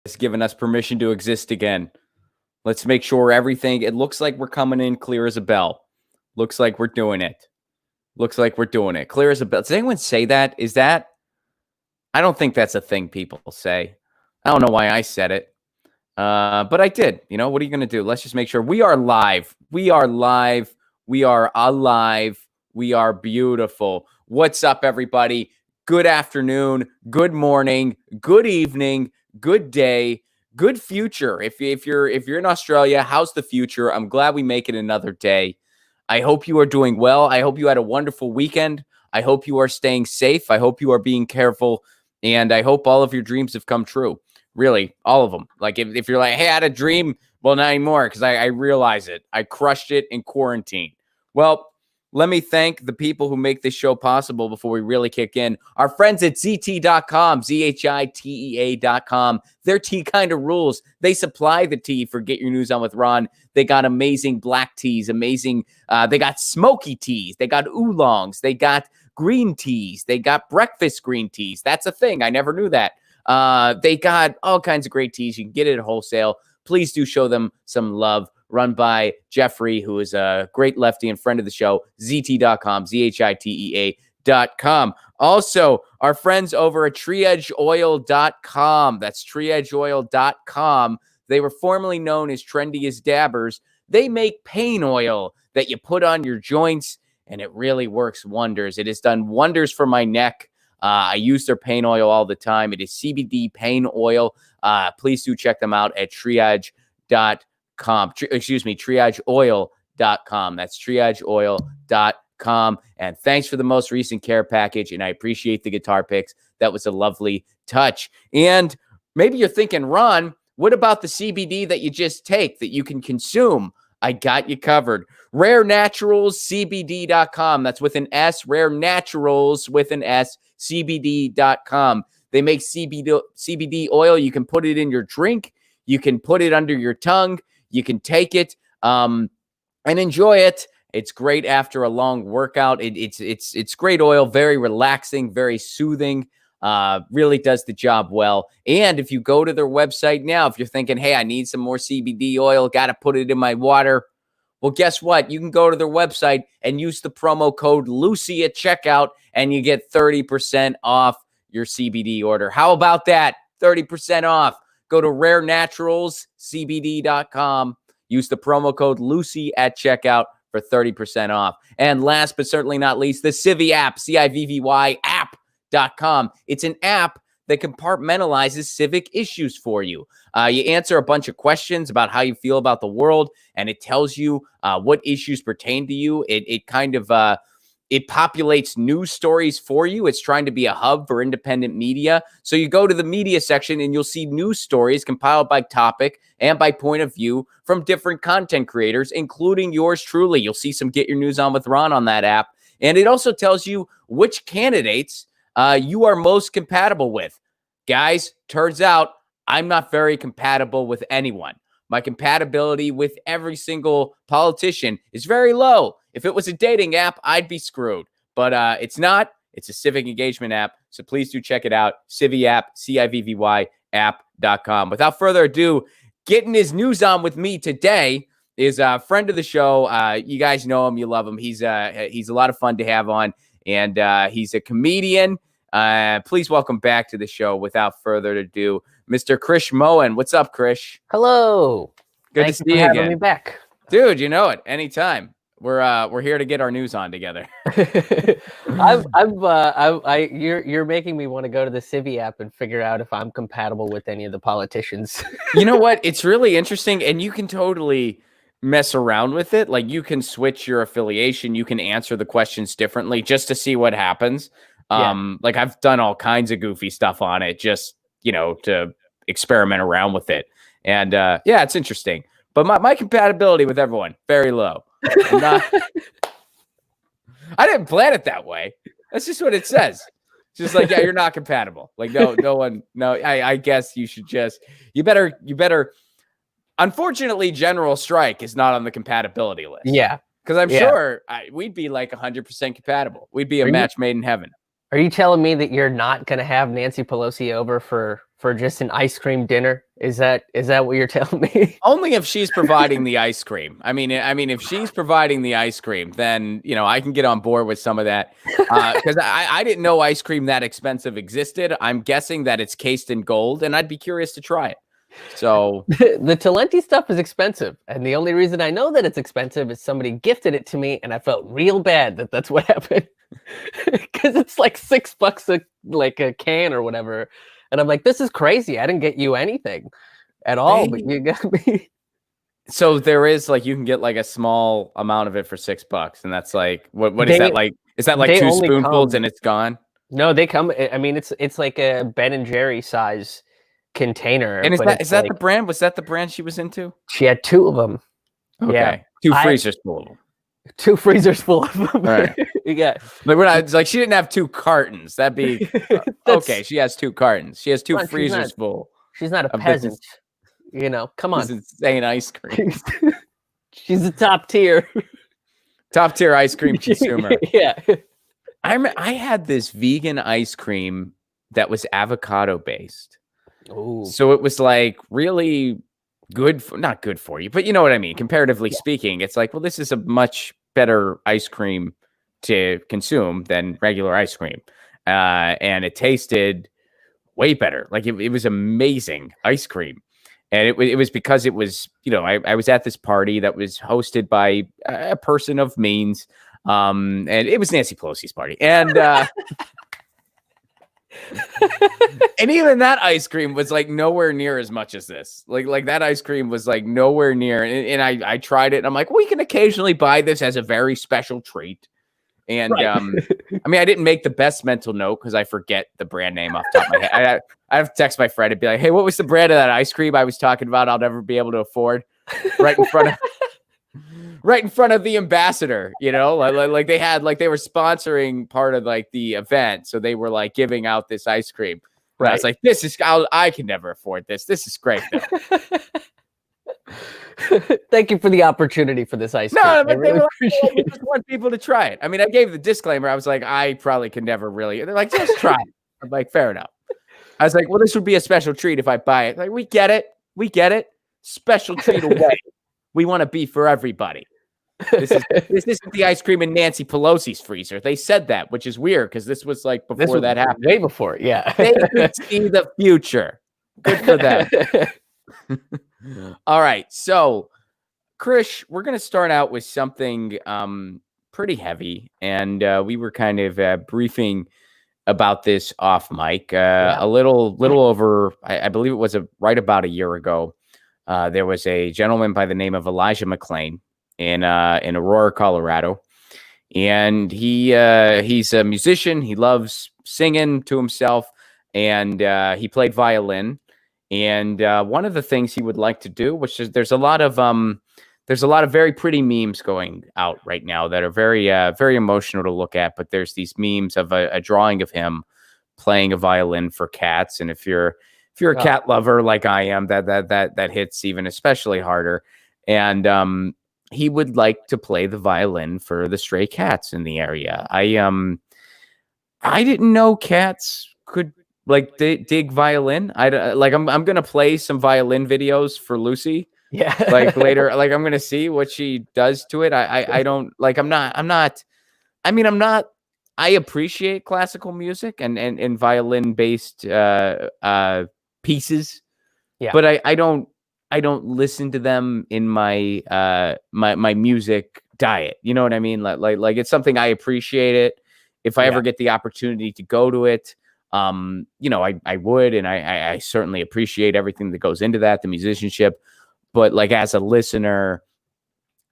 has given us permission to exist again. Let's make sure everything, it looks like we're coming in clear as a bell. Looks like we're doing it. Looks like we're doing it. Clear as a bell. Does anyone say that? Is that? I don't think that's a thing people say. I don't know why I said it. But I did. You know, what are you going to do? Let's just make sure we are live. We are live. We are alive. We are beautiful. What's up, everybody? Good afternoon. Good morning. Good evening. Good day. Good future. If you're in Australia, how's the future? I'm glad we make it another day. I hope you are doing well. I hope you had a wonderful weekend. I hope you are staying safe. I hope you are being careful. And I hope all of your dreams have come true. Really, all of them. Like if you're like, hey, I had a dream. Well, not anymore because I realize it. I crushed it in quarantine. Well, let me thank the people who make this show possible before we really kick in. Our friends at ZT.com, ZHITEA.com. Their tea kind of rules. They supply the tea for Get Your News On with Ron. They got amazing black teas, amazing. They got smoky teas. They got oolongs. They got green teas. They got breakfast green teas. That's a thing. I never knew that. They got all kinds of great teas. You can get it at wholesale. Please do show them some love. Run by Jeffrey, who is a great lefty and friend of the show. ZT.com, ZHITEA.com. Also, our friends over at TreeEdgeOil.com. That's TreeEdgeOil.com. They were formerly known as Trendy as Dabbers. They make pain oil that you put on your joints, and it really works wonders. It has done wonders for my neck. I use their pain oil all the time. It is CBD pain oil. Please do check them out at TreeEdge.com. TreeEdgeOil.com. That's TreeEdgeOil.com. And thanks for the most recent care package. And I appreciate the guitar picks. That was a lovely touch. And maybe you're thinking, Ron, what about the CBD that you just take that you can consume? I got you covered. Rare Naturals, CBD.com. That's with an S. Rare Naturals with an S. CBD.com. They make CBD oil. You can put it in your drink. You can put it under your tongue. You can take it and enjoy it. It's great after a long workout. It's great oil, very relaxing, very soothing. Really does the job well. And if you go to their website now, if you're thinking, hey, I need some more CBD oil, got to put it in my water. Well, guess what? You can go to their website and use the promo code Lucy at checkout, and you get 30% off your CBD order. How about that? 30% off. Go to rarenaturalscbd.com. Use the promo code Lucy at checkout for 30% off. And last but certainly not least, the Civi app, CIVVY app.com. It's an app that compartmentalizes civic issues for you. You answer a bunch of questions about how you feel about the world, and it tells you what issues pertain to you. It kind of it populates news stories for you. It's trying to be a hub for independent media. So you go to the media section and you'll see news stories compiled by topic and by point of view from different content creators, including yours truly. You'll see some Get Your News On with Ron on that app. And it also tells you which candidates you are most compatible with. Guys, turns out I'm not very compatible with anyone. My compatibility with every single politician is very low. If it was a dating app, I'd be screwed. But it's not. It's a civic engagement app. So please do check it out. Civi app, CIVVY app.com. Without further ado, getting his news on with me today is a friend of the show. You guys know him. You love him. He's a lot of fun to have on. And he's a comedian. Please welcome back to the show, without further ado, Mr. Krish Mohan. What's up, Krish? Hello. Good Thanks to see for you having again. me back. Dude, you know it. Anytime. We're here to get our news on together. You're making me want to go to the Civi app and figure out if I'm compatible with any of the politicians. You know what? It's really interesting, and you can totally mess around with it. Like, you can switch your affiliation. You can answer the questions differently just to see what happens. Like, I've done all kinds of goofy stuff on it just, to experiment around with it. And yeah, it's interesting. But my compatibility with everyone, very low. I didn't plan it that way. That's just what it says. It's just like, yeah, you're not compatible. Like, no one. I guess you should you better. Unfortunately, General Strike is not on the compatibility list. Yeah. Because I'm sure we'd be like 100% compatible. We'd be a match made in heaven. Are you telling me that you're not going to have Nancy Pelosi over for for just an ice cream dinner? Is that what you're telling me? Only if she's providing the ice cream. I mean, if she's providing the ice cream, then I can get on board with some of that. Because I didn't know ice cream that expensive existed. I'm guessing that it's cased in gold, and I'd be curious to try it. So The Talenti stuff is expensive, and the only reason I know that it's expensive is somebody gifted it to me, and I felt real bad that that's what happened. Because it's like $6 a can or whatever, and I'm like, this is crazy. I didn't get you anything at all, but you got me. So there is you can get a small amount of it for $6, and that's what is that like? Is that like 2 spoonfuls and it's gone? No, they come. I mean, it's like a Ben and Jerry size container. And is that the brand? Was that the brand she was into? She had 2 of them. Okay, yeah. 2 freezers full of them. 2 freezers full of them. All right. Yeah. She didn't have 2 cartons. That'd be okay. She has 2 cartons. She has 2 freezers full. She's not a peasant. Come on. This insane ice cream. She's a top tier ice cream consumer. Yeah. I had this vegan ice cream that was avocado based. Ooh. So it was really good not good for you, but you know what I mean. Comparatively speaking, it's well, this is a much better ice cream to consume than regular ice cream, and it tasted way better. It was amazing ice cream, and it was because it was I was at this party that was hosted by a person of means, and it was Nancy Pelosi's party, and. And even that ice cream was nowhere near as much as this. That ice cream was nowhere near. And I tried it, and I'm like, we can occasionally buy this as a very special treat. And right. I mean, I didn't make the best mental note because I forget the brand name off the top of my head. I have to text my friend and be like, hey, what was the brand of that ice cream I was talking about I'll never be able to afford? Right in front of the ambassador, they had they were sponsoring part of the event, so they were giving out this ice cream. Right. I was like, this is I can never afford this. This is great though. Thank you for the opportunity for this ice cream. No, but they really just want people to try it. I mean, I gave the disclaimer. I was like, I probably can never really. They're like, just try it. I'm like, fair enough. I was like, well, this would be a special treat if I buy it. We get it. Special treat away. We want to be for everybody. This isn't the ice cream in Nancy Pelosi's freezer. They said that, which is weird because this was before that happened. Way before, yeah. They could see the future. Good for them. All right, so Krish, we're going to start out with something pretty heavy, and we were kind of briefing about this off mic a little over. I believe it was right about a year ago. There was a gentleman by the name of Elijah McClain in Aurora, Colorado, and he's a musician. He loves singing to himself, and he played violin. And one of the things he would like to do, which is there's a lot of very pretty memes going out right now that are very very emotional to look at. But there's these memes of a drawing of him playing a violin for cats, and if you're a cat lover like I am, that hits even especially harder. And he would like to play the violin for the stray cats in the area. I didn't know cats could dig violin. I'm gonna play some violin videos for Lucy. Yeah. Later, I'm gonna see what she does to it. I don't I appreciate classical music and violin based pieces. Yeah. But I don't listen to them in my my music diet. You know what I mean? Like it's something I appreciate it. If I ever get the opportunity to go to it, I would, and I certainly appreciate everything that goes into that, the musicianship. But as a listener,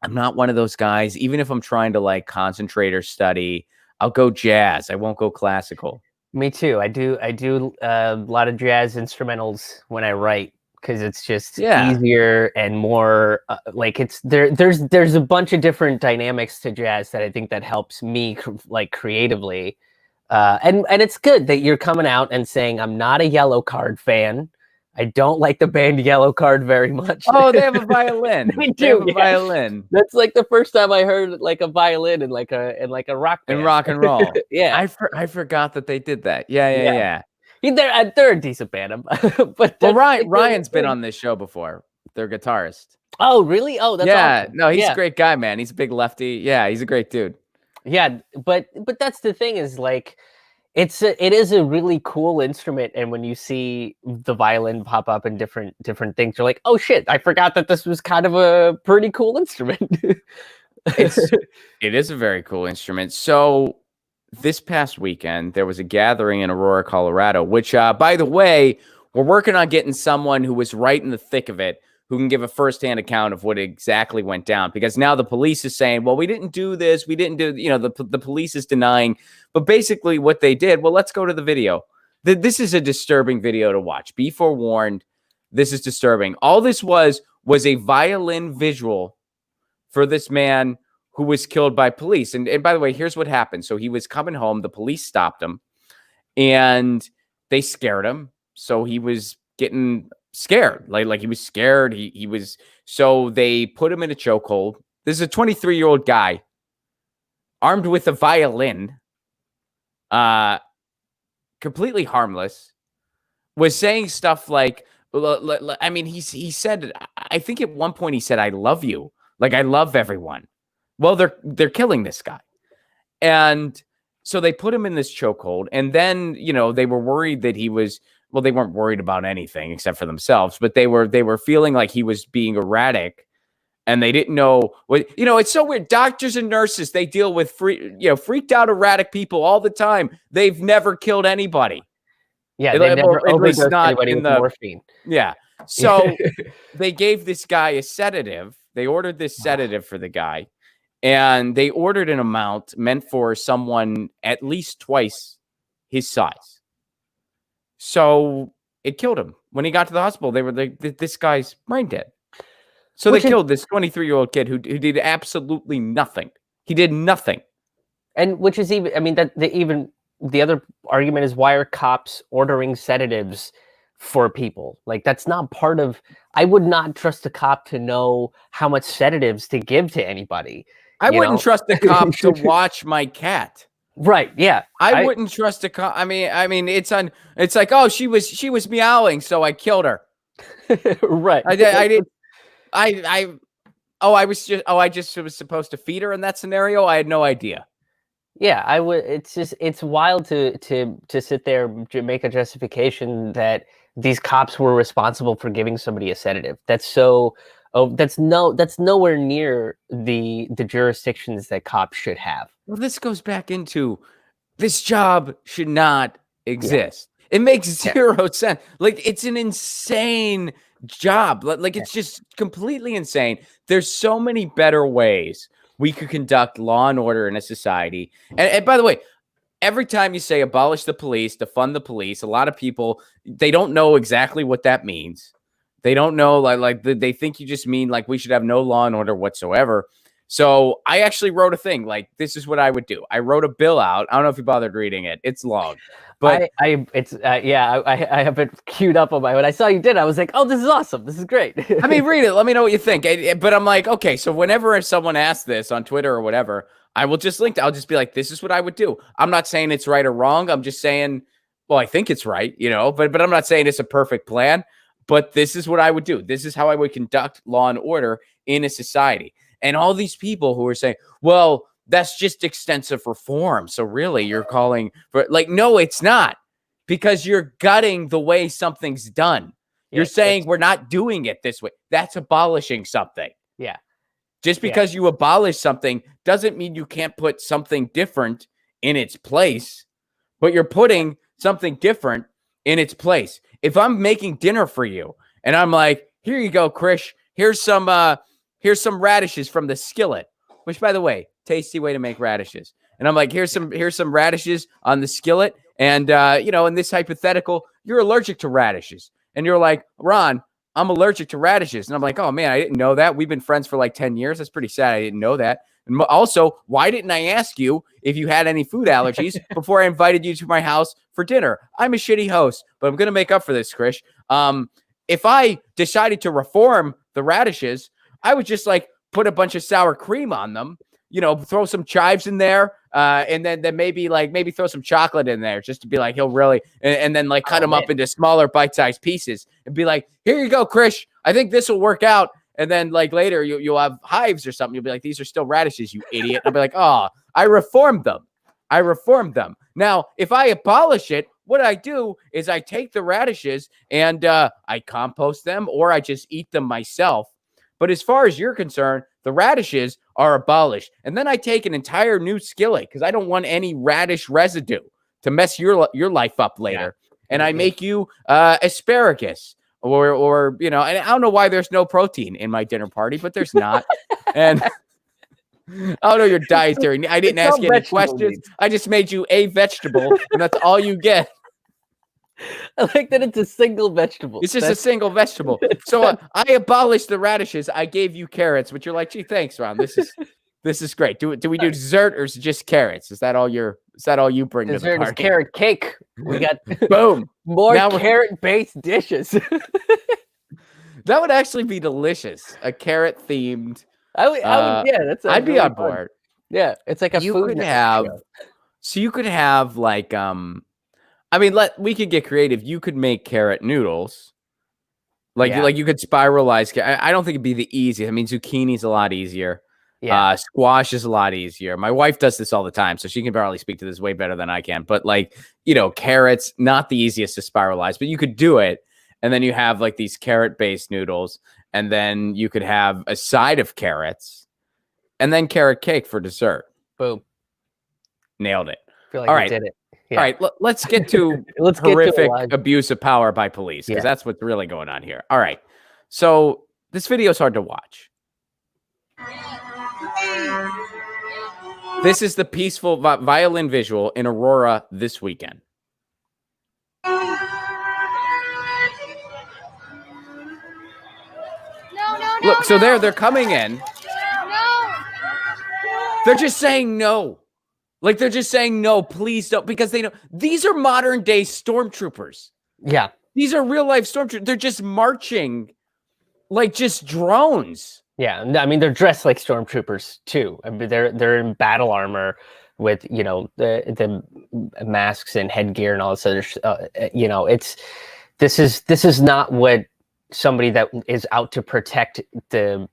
I'm not one of those guys. Even if I'm trying to concentrate or study, I'll go jazz. I won't go classical. Me too. I do a lot of jazz instrumentals when I write because it's just easier and more there's a bunch of different dynamics to jazz that I think that helps me creatively. And it's good that you're coming out and saying I'm not a Yellow Card fan. I don't like the band Yellow Card very much. Oh, they have a violin. They have a violin. That's the first time I heard a violin in a rock band. In rock and roll. Yeah. I forgot that they did that. Yeah. They're a decent band. But well, Ryan's been on this show before. Their guitarist. Oh, really? Oh, that's awesome. No, he's a great guy, man. He's a big lefty. Yeah, he's a great dude. Yeah, but that's the thing is like it is a really cool instrument, and when you see the violin pop up in different things, you're like, oh shit, I forgot that this was kind of a pretty cool instrument. It is a very cool instrument. So this past weekend, there was a gathering in Aurora, Colorado, which, by the way, we're working on getting someone who was right in the thick of it, who can give a firsthand account of what exactly went down. Because now the police is saying, well, we didn't do this. We didn't do, the police is denying. But basically what they did, well, let's go to the video. This is a disturbing video to watch. Be forewarned. This is disturbing. All this was a violin visual for this man who was killed by police. And by the way, here's what happened. So he was coming home. The police stopped him and they scared him. So he was getting scared. Like he was scared. So they put him in a chokehold. This is a 23-year-old guy armed with a violin, completely harmless, was saying stuff like, I mean, he said, I think at one point he said, I love you. Like, I love everyone. Well, they're killing this guy. And so they put him in this chokehold. And then, they were worried that he was, well, they weren't worried about anything except for themselves, but they were feeling like he was being erratic. And they didn't know what, it's so weird. Doctors and nurses, they deal with freaked out, erratic people all the time. They've never killed anybody. Yeah, they never overdosed anybody with morphine. Yeah. So they gave this guy a sedative. They ordered this sedative for the guy, and they ordered an amount meant for someone at least twice his size. So it killed him. When he got to the hospital, they were like, this guy's brain dead. So they killed this 23-year-old kid who did absolutely nothing. He did nothing. And which is even, I mean, the other argument is, why are cops ordering sedatives for people? Like, that's not part of, I would not trust a cop to know how much sedatives to give to anybody. I wouldn't trust a cop to watch my cat. Right. Yeah. I wouldn't trust a cop. I mean, it's like, oh, she was meowing, so I killed her. Right. I just was supposed to feed her in that scenario. I had no idea. Yeah, I would. It's wild to sit there to make a justification that these cops were responsible for giving somebody a sedative. That's nowhere near the jurisdictions that cops should have. Well, this goes back into this job should not exist. Yeah. It makes zero sense. Like, it's an insane job. Like it's just completely insane. There's so many better ways we could conduct law and order in a society. And by the way, every time you say abolish the police, defund the police, a lot of people, they don't know exactly what that means. They don't know, like they think you just mean like we should have no law and order whatsoever. So I actually wrote a thing like, this is what I would do. I wrote a bill out. I don't know if you bothered reading it. It's long. But I have it queued up on when I saw you did, I was like, oh, this is awesome. This is great. I mean, read it. Let me know what you think. But I'm like, okay, so whenever someone asks this on Twitter or whatever, I will just link to, I'll just be like, this is what I would do. I'm not saying it's right or wrong. I'm just saying, well, I think it's right, but I'm not saying it's a perfect plan, but this is what I would do. This is how I would conduct law and order in a society. And all these people who are saying, well, that's just extensive reform. So really you're calling for, like, no, it's not, because you're gutting the way something's done. You're saying we're not doing it this way. That's abolishing something. Yeah. Just because you abolish something doesn't mean you can't put something different in its place, but you're putting something different in its place. If I'm making dinner for you and I'm like, here you go, Krish, here's some radishes from the skillet, which, by the way, tasty way to make radishes. And I'm like, here's some radishes on the skillet. And, in this hypothetical, you're allergic to radishes. And you're like, Ron, I'm allergic to radishes. And I'm like, oh man, I didn't know that. We've been friends for like 10 years. That's pretty sad. I didn't know that. And also, why didn't I ask you if you had any food allergies before I invited you to my house for dinner? I'm a shitty host, but I'm going to make up for this, Krish. If I decided to reform the radishes, I would just like put a bunch of sour cream on them, throw some chives in there, And then maybe throw some chocolate in there just to be like, he'll really, and then like cut them up into smaller bite-sized pieces and be like, here you go, Krish. I think this will work out. And then like later you'll have hives or something. You'll be like, these are still radishes, you idiot. I'll be like, oh, I reformed them. Now, if I abolish it, what I do is I take the radishes and I compost them, or I just eat them myself. But as far as you're concerned, the radishes are abolished. And then I take an entire new skillet because I don't want any radish residue to mess your life up later. Yeah. And I make you asparagus or and I don't know why there's no protein in my dinner party, but there's not. And I don't know your dietary. I didn't ask you any questions. I just made you a vegetable, and that's all you get. I like that it's a single vegetable. It's just a single vegetable. So I abolished the radishes. I gave you carrots, but you're like, gee, thanks, Ron. This is great. Do we do dessert or is it just carrots? Is that all you bring dessert to the party? Is carrot cake. We got boom. More carrot-based dishes. That would actually be delicious. A carrot-themed. I would I'd be on board. Yeah, it's like a food show. So you could have like we could get creative. You could make carrot noodles. Like you could spiralize. I don't think it'd be the easiest. I mean, zucchini's a lot easier. Yeah. Squash is a lot easier. My wife does this all the time, so she can probably speak to this way better than I can. But carrots, not the easiest to spiralize, but you could do it. And then you have like these carrot-based noodles, and then you could have a side of carrots, and then carrot cake for dessert. Boom. Nailed it. I feel like I did it. Yeah. All right, let's get to horrific abuse of power by police, because that's what's really going on here. All right, so this video is hard to watch. This is the peaceful violin visual in Aurora this weekend. Look, so they're coming in. No. They're just saying no. Like, they're just saying no, please don't, because they know these are modern day stormtroopers. Yeah. These are real life stormtroopers. They're just marching like just drones. Yeah. I mean, they're dressed like stormtroopers too. I mean, they're in battle armor with, the masks and headgear and all this other this is not what somebody that is out to protect the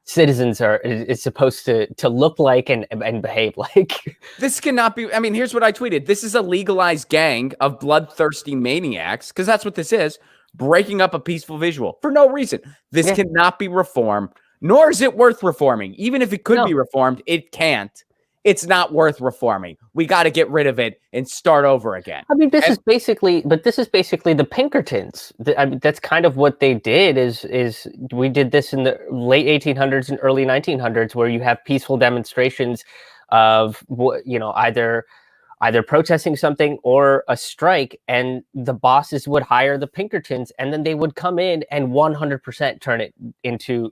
citizens is supposed to look like and behave like. This cannot be. I mean, here's what I tweeted. This is a legalized gang of bloodthirsty maniacs, because that's what this is, breaking up a peaceful visual for no reason. This cannot be reformed, nor is it worth reforming. Even if it could be reformed, it can't. It's not worth reforming. We got to get rid of it and start over again. I mean, this is basically the Pinkertons. I mean, that's kind of what they did. Is we did this in the late 1800s and early 1900s, where you have peaceful demonstrations of either protesting something or a strike, and the bosses would hire the Pinkertons, and then they would come in and 100% turn it into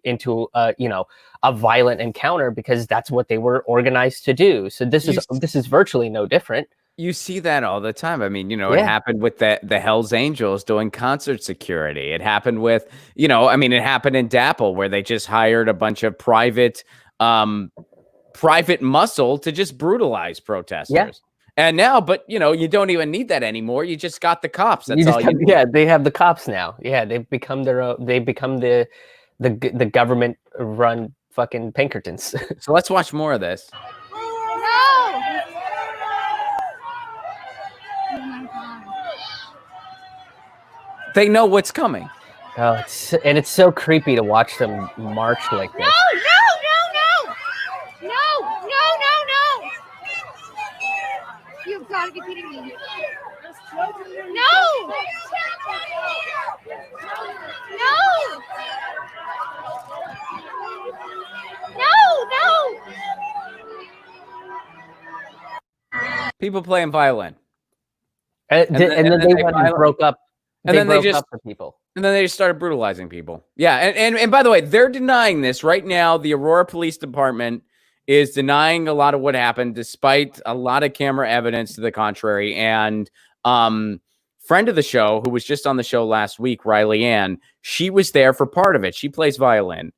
a violent encounter, because that's what they were organized to do. So this is virtually no different. You see that all the time. I mean, it happened with the Hells Angels doing concert security. It happened with, it happened in DAPL, where they just hired a bunch of private muscle to just brutalize protesters. Yeah. And now, but you don't even need that anymore. You just got the cops. That's all you need. Yeah, they have the cops now. Yeah, they've become their own. They become the government run fucking Pinkertons. So let's watch more of this. No! They know what's coming. Oh, it's so creepy to watch them march like this. No! You've got to be kidding me. No! People playing violin. And then they went and broke up. And then they just the people. And then they just started brutalizing people. Yeah, and by the way, they're denying this right now. The Aurora Police Department is denying a lot of what happened, despite a lot of camera evidence to the contrary. And friend of the show, who was just on the show last week, Riley Ann, she was there for part of it. She plays violin.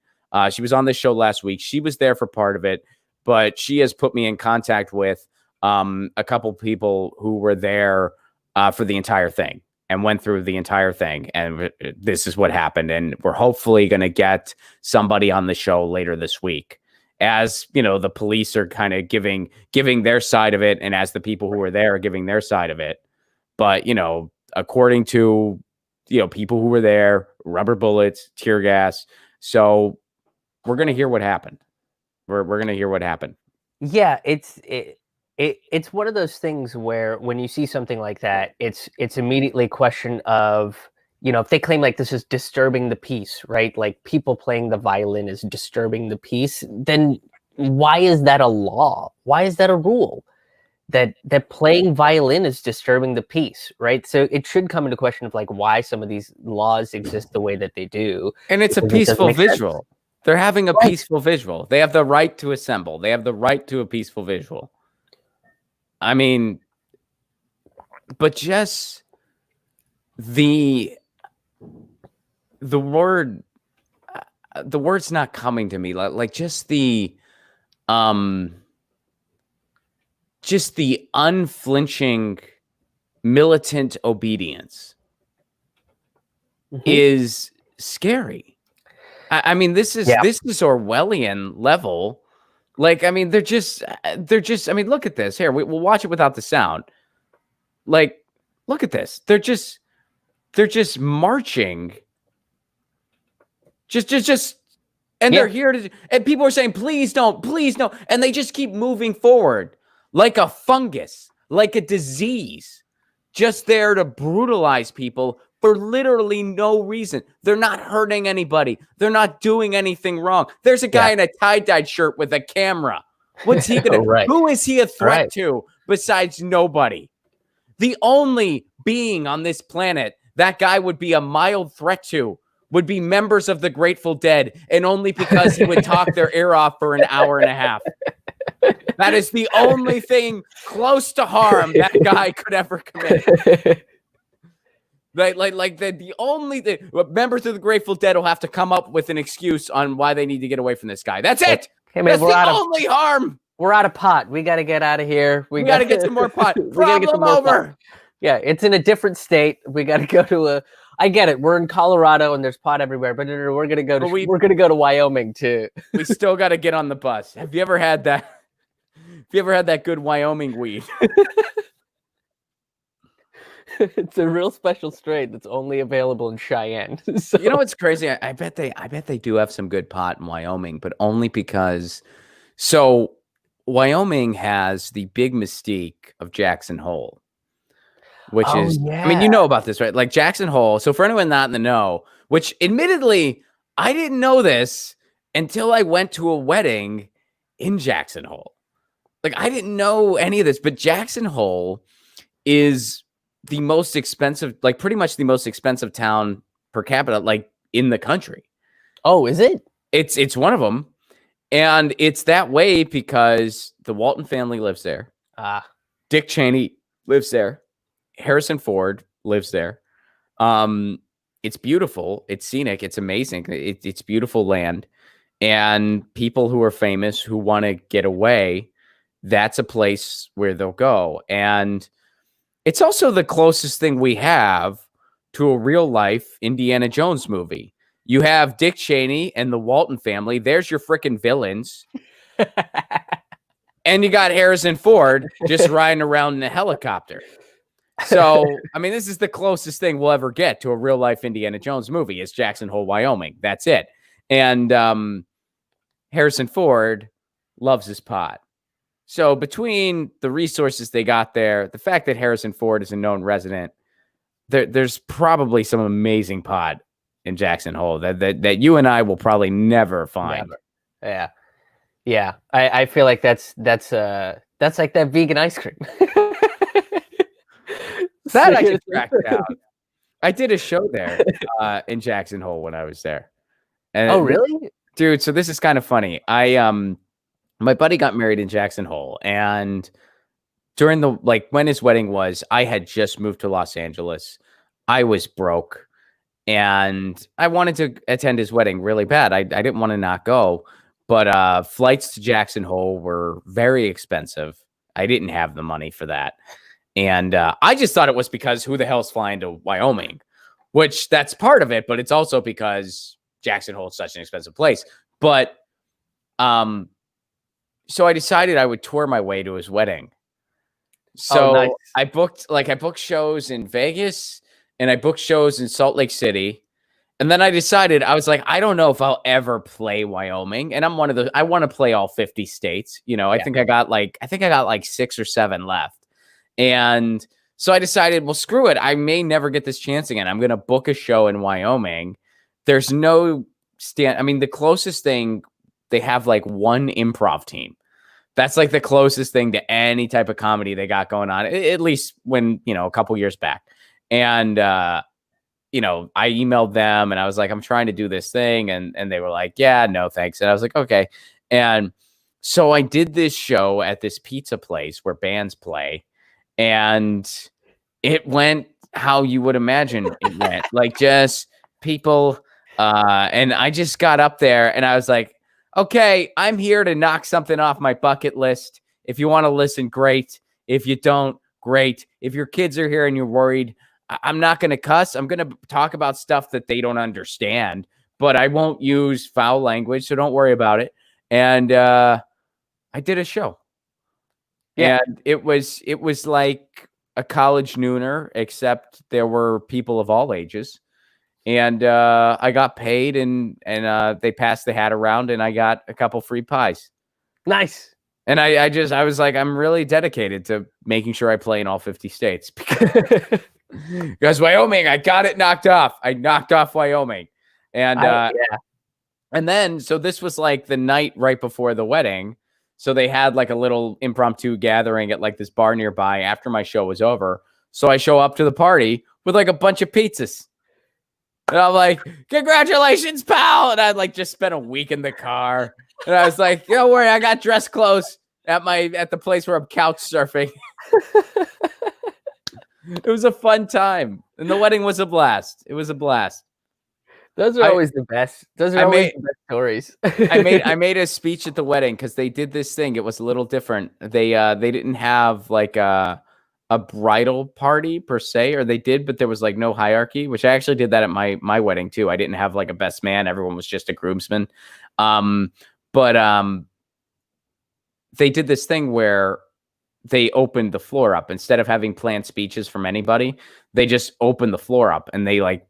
She was on this show last week. She was there for part of it, but she has put me in contact with a couple people who were there for the entire thing and went through the entire thing. And this is what happened. And we're hopefully going to get somebody on the show later this week, as you know, the police are kind of giving their side of it, and as the people who were there are giving their side of it. But, you know, according to, you know, people who were there, rubber bullets, tear gas. So we're going to hear what happened. We're going to hear what happened. Yeah, it's one of those things where when you see something like that, it's immediately a question of, you know, if they claim like this is disturbing the peace, right? Like people playing the violin is disturbing the peace, then why is that a law? Why is that a rule? That playing violin is disturbing the peace, right? So it should come into question of like why some of these laws exist the way that they do. And it's a peaceful visual. They're having a peaceful visual. They have the right to assemble. They have the right to a peaceful visual. I mean, but just the word's not coming to me. Like just the unflinching militant obedience is scary. I mean, this is Orwellian level. Like, I mean, they're just, I mean, look at this here. We'll watch it without the sound. Like, look at this. They're just marching. And they're here to, and people are saying, please don't. And they just keep moving forward like a fungus, like a disease, just there to brutalize people for literally no reason. They're not hurting anybody. They're not doing anything wrong. There's a guy in a tie-dyed shirt with a camera. What's he gonna? Who is he a threat to besides nobody? The only being on this planet that guy would be a mild threat to would be members of the Grateful Dead, and only because he would talk their ear off for an hour and a half. That is the only thing close to harm that guy could ever commit. Like the only thing, members of the Grateful Dead will have to come up with an excuse on why they need to get away from this guy. That's it. Hey, man, that's the only harm. We're out of pot. We got to get out of here. We got to get some more pot. Problem over. Pot. Yeah, it's in a different state. We got to go to I get it. We're in Colorado and there's pot everywhere, but we're gonna go to we're gonna go to Wyoming too. We still got to get on the bus. Have you ever had that? Have you ever had that good Wyoming weed? It's a real special strain that's only available in Cheyenne. So. You know what's crazy? I bet they do have some good pot in Wyoming, but only because Wyoming has the big mystique of Jackson Hole, which is, I mean, you know about this, right? Like Jackson Hole. So for anyone not in the know, which admittedly, I didn't know this until I went to a wedding in Jackson Hole. Like I didn't know any of this, but Jackson Hole is the most expensive, like pretty much the most expensive town per capita, like in the country. Oh, is it? It's one of them. And it's that way because the Walton family lives there. Dick Cheney lives there. Harrison Ford lives there. It's beautiful. It's scenic. It's amazing. It's beautiful land. And people who are famous who want to get away, that's a place where they'll go. And it's also the closest thing we have to a real life Indiana Jones movie. You have Dick Cheney and the Walton family. There's your freaking villains. And you got Harrison Ford just riding around in a helicopter. So, I mean, this is the closest thing we'll ever get to a real life Indiana Jones movie is Jackson Hole, Wyoming. That's it. And Harrison Ford loves his pot. So between the resources they got there, the fact that Harrison Ford is a known resident, there's probably some amazing pot in Jackson Hole that you and I will probably never find. Never. Yeah. I feel like that's like that vegan ice cream. That I could track down. I did a show there in Jackson Hole when I was there. And oh, really? Dude, so this is kind of funny. My buddy got married in Jackson Hole, and during when his wedding was, I had just moved to Los Angeles. I was broke, and I wanted to attend his wedding really bad. I didn't want to not go, but flights to Jackson Hole were very expensive. I didn't have the money for that. And I just thought it was because who the hell's flying to Wyoming, which that's part of it. But it's also because Jackson Hole's such an expensive place. But so I decided I would tour my way to his wedding. So nice. I booked shows in Vegas and I booked shows in Salt Lake City. And then I decided, I was like, I don't know if I'll ever play Wyoming. And I'm one of those, I want to play all 50 states. You know, I think I got like 6 or 7 left. And so I decided, well, screw it. I may never get this chance again. I'm going to book a show in Wyoming. There's no I mean, the closest thing, they have like one improv team. That's like the closest thing to any type of comedy they got going on, at least when, you know, a couple years back. And, you know, I emailed them and I was like, I'm trying to do this thing. And they were like, yeah, no, thanks. And I was like, okay. And so I did this show at this pizza place where bands play. And it went how you would imagine it went. Like just people. And I just got up there and I was like, okay, I'm here to knock something off my bucket list. If you want to listen, great. If you don't, great. If your kids are here and you're worried, I'm not going to cuss. I'm going to talk about stuff that they don't understand, but I won't use foul language. So don't worry about it. And I did a show. Yeah. And it was like a college nooner, except there were people of all ages. And I got paid and they passed the hat around and I got a couple free pies. Nice. And I was like, I'm really dedicated to making sure I play in all 50 states because Wyoming, I got it knocked off. I knocked off Wyoming. And and then, so this was like the night right before the wedding. So they had like a little impromptu gathering at like this bar nearby after my show was over. So I show up to the party with like a bunch of pizzas. And I'm like, congratulations, pal. And I'd like just spent a week in the car. And I was like, don't worry, I got dress clothes at the place where I'm couch surfing. It was a fun time. And the wedding was a blast. It was a blast. Those are always the best. Those are always the best stories. I made a speech at the wedding because they did this thing. It was a little different. They didn't have like a bridal party per se, or they did, but there was like no hierarchy, which I actually did that at my wedding too. I didn't have like a best man. Everyone was just a groomsman. But they did this thing where they opened the floor up instead of having planned speeches from anybody. They just opened the floor up and they like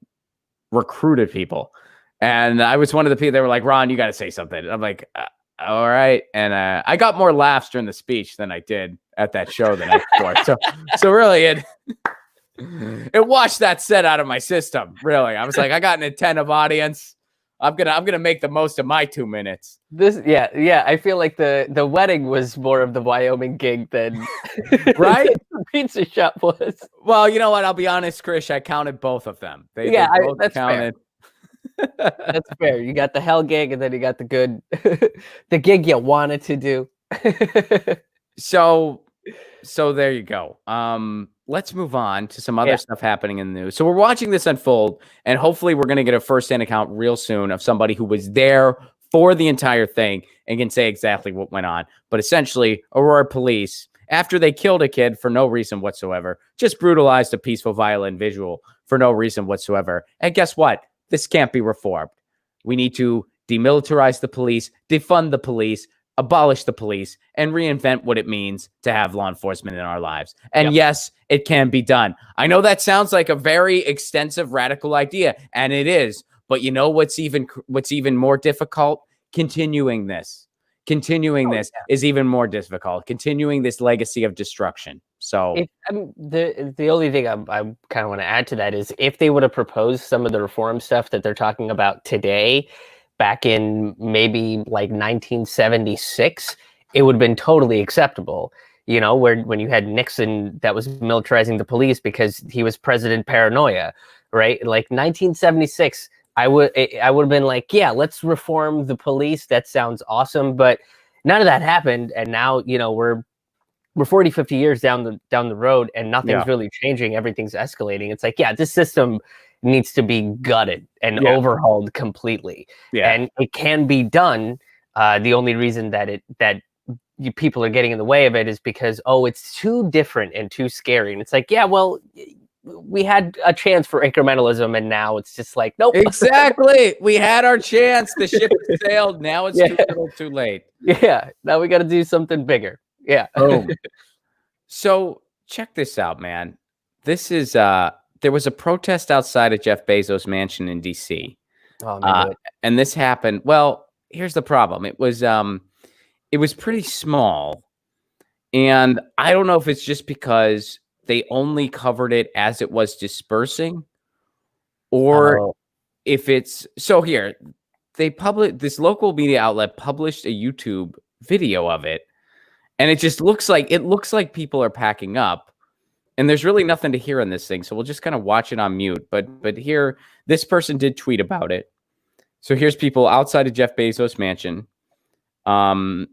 recruited people. And I was one of the people. They were like, Ron, you got to say something. I'm like, all right. And I got more laughs during the speech than I did at that show the night before. So really it washed that set out of my system. Really. I was like, I got an attentive audience. I'm gonna make the most of my 2 minutes. I feel like the wedding was more of the Wyoming gig than right. The pizza shop was. Well, you know what? I'll be honest, Krish. I counted both of them. They both that's counted. Fair. That's fair. You got the hell gig, and then you got the good, the gig you wanted to do. So there you go. Let's move on to some other stuff happening in the news. So we're watching this unfold, and hopefully we're going to get a first-hand account real soon of somebody who was there for the entire thing and can say exactly what went on. But essentially, Aurora police, after they killed a kid for no reason whatsoever, just brutalized a peaceful, violent Vigil for no reason whatsoever. And guess what? This can't be reformed. We need to demilitarize the police, defund the police, abolish the police, and reinvent what it means to have law enforcement in our lives. And yes, it can be done. I know that sounds like a very extensive, radical idea, and it is. But you know what's even more difficult? Continuing this is even more difficult. Continuing this legacy of destruction. So the only thing I kind of want to add to that is if they would have proposed some of the reform stuff that they're talking about today, back in maybe like 1976, it would have been totally acceptable. You know, when you had Nixon that was militarizing the police because he was president paranoia, right? Like 1976, I would have been like, yeah, let's reform the police. That sounds awesome. But none of that happened. And now, you know, we're 40, 50 years down the road and nothing's really changing. Everything's escalating. It's like, yeah, this system needs to be gutted and overhauled completely. Yeah. And it can be done. The only reason that people are getting in the way of it is because, oh, it's too different and too scary. And it's like, yeah, well, we had a chance for incrementalism, and now it's just like, nope. Exactly. We had our chance. The ship has sailed. Now it's too little, too late. Yeah. Now we got to do something bigger. Yeah. Boom. So check this out, man. This is there was a protest outside of Jeff Bezos' mansion in DC. Oh, man. And this happened. Well, here's the problem. It was pretty small. And I don't know if it's just because they only covered it as it was dispersing, or if it's so here. This local media outlet published a YouTube video of it, and it looks like people are packing up, and there's really nothing to hear on this thing. So we'll just kind of watch it on mute. But here, this person did tweet about it. So here's people outside of Jeff Bezos' mansion.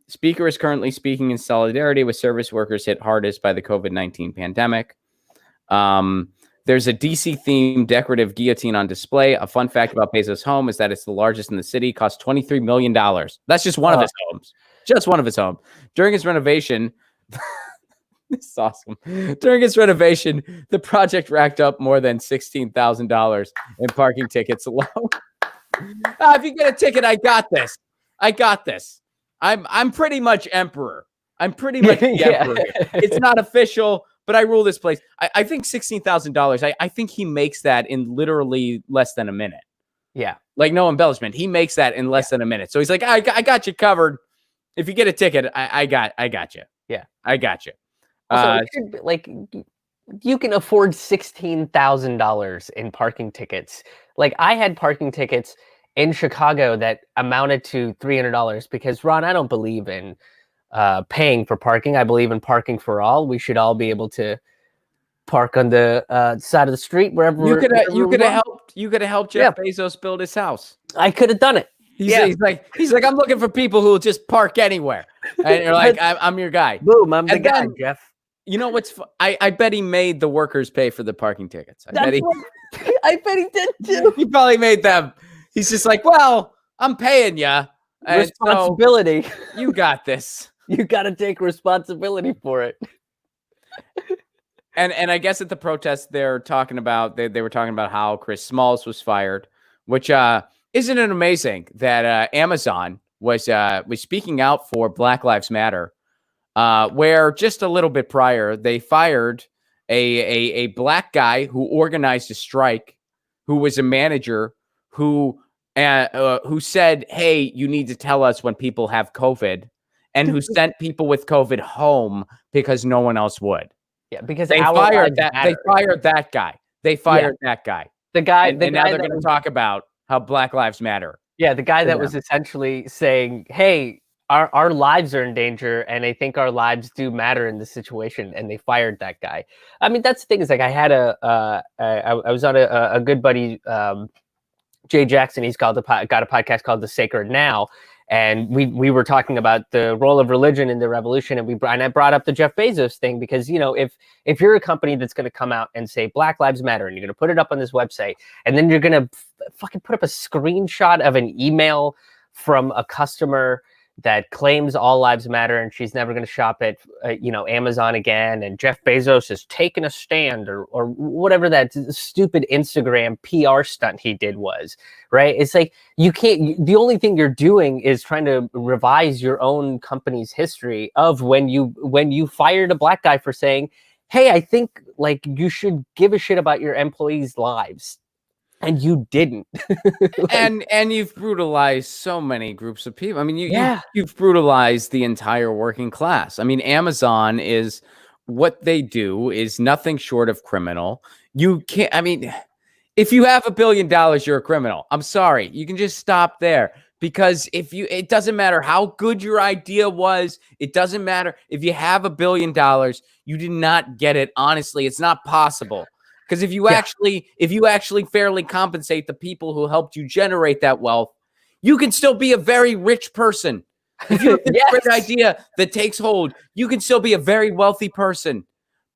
Speaker is currently speaking in solidarity with service workers hit hardest by the COVID-19 pandemic. There's a DC-themed decorative guillotine on display. A fun fact about Bezos' home is that it's the largest in the city, cost $23 million. That's just one of his homes. Just one of his homes. During his renovation, this is awesome. During his renovation, the project racked up more than $16,000 in parking tickets alone. If you get a ticket, I got this. I'm pretty much emperor. I'm pretty much the emperor here. It's not official, but I rule this place. I think $16,000. I think he makes that in literally less than a minute. Yeah. Like no embellishment. He makes that in less than a minute. So he's like, I got you covered. If you get a ticket, I got you. Yeah. I got you. Also, like you can afford $16,000 in parking tickets. Like I had parking tickets in Chicago that amounted to $300 because, Ron, I don't believe in paying for parking. I believe in parking for all. We should all be able to park on the side of the street wherever you could have helped Jeff Bezos build his house. I could have done it. He's like, I'm looking for people who will just park anywhere. And you're like, I'm your guy. Boom, I'm the guy, Jeff. You know what's I bet he made the workers pay for the parking tickets. I bet he did too. He probably made them. He's just like, well, I'm paying you. Responsibility. So you got this. You got to take responsibility for it. And I guess at the protest, they're talking about they were talking about how Chris Smalls was fired, which isn't it amazing that Amazon was speaking out for Black Lives Matter, where just a little bit prior they fired a black guy who organized a strike, who was a manager who said, hey, you need to tell us when people have COVID, and who sent people with COVID home because no one else would. Yeah, because they fired that guy. They fired that guy. The guy. And now they're going to talk about how Black Lives Matter. Yeah, the guy that was essentially saying, hey, our lives are in danger, and I think our lives do matter in this situation, and they fired that guy. I mean, that's the thing is, like, I had I was on a good buddy, Jay Jackson. He's got a podcast called The Sacred Now, and we were talking about the role of religion in the revolution, and I brought up the Jeff Bezos thing because, you know, if you're a company that's going to come out and say Black Lives Matter, and you're going to put it up on this website, and then you're going to fucking put up a screenshot of an email from a customer that claims all lives matter, and she's never going to shop at Amazon again, and Jeff Bezos has taken a stand, or whatever that stupid Instagram PR stunt he did was, right? It's like you can't. The only thing you're doing is trying to revise your own company's history of when you fired a black guy for saying, "Hey, I think like you should give a shit about your employees' lives." And you didn't. and you've brutalized so many groups of people. I mean, you've brutalized the entire working class. I mean, Amazon is what they do is nothing short of criminal. You can't. I mean, if you have $1 billion, you're a criminal. I'm sorry. You can just stop there, because it doesn't matter how good your idea was. It doesn't matter if you have $1 billion. You did not get it. Honestly, it's not possible. Because if you actually fairly compensate the people who helped you generate that wealth, you can still be a very rich person. If you have a great idea that takes hold, you can still be a very wealthy person,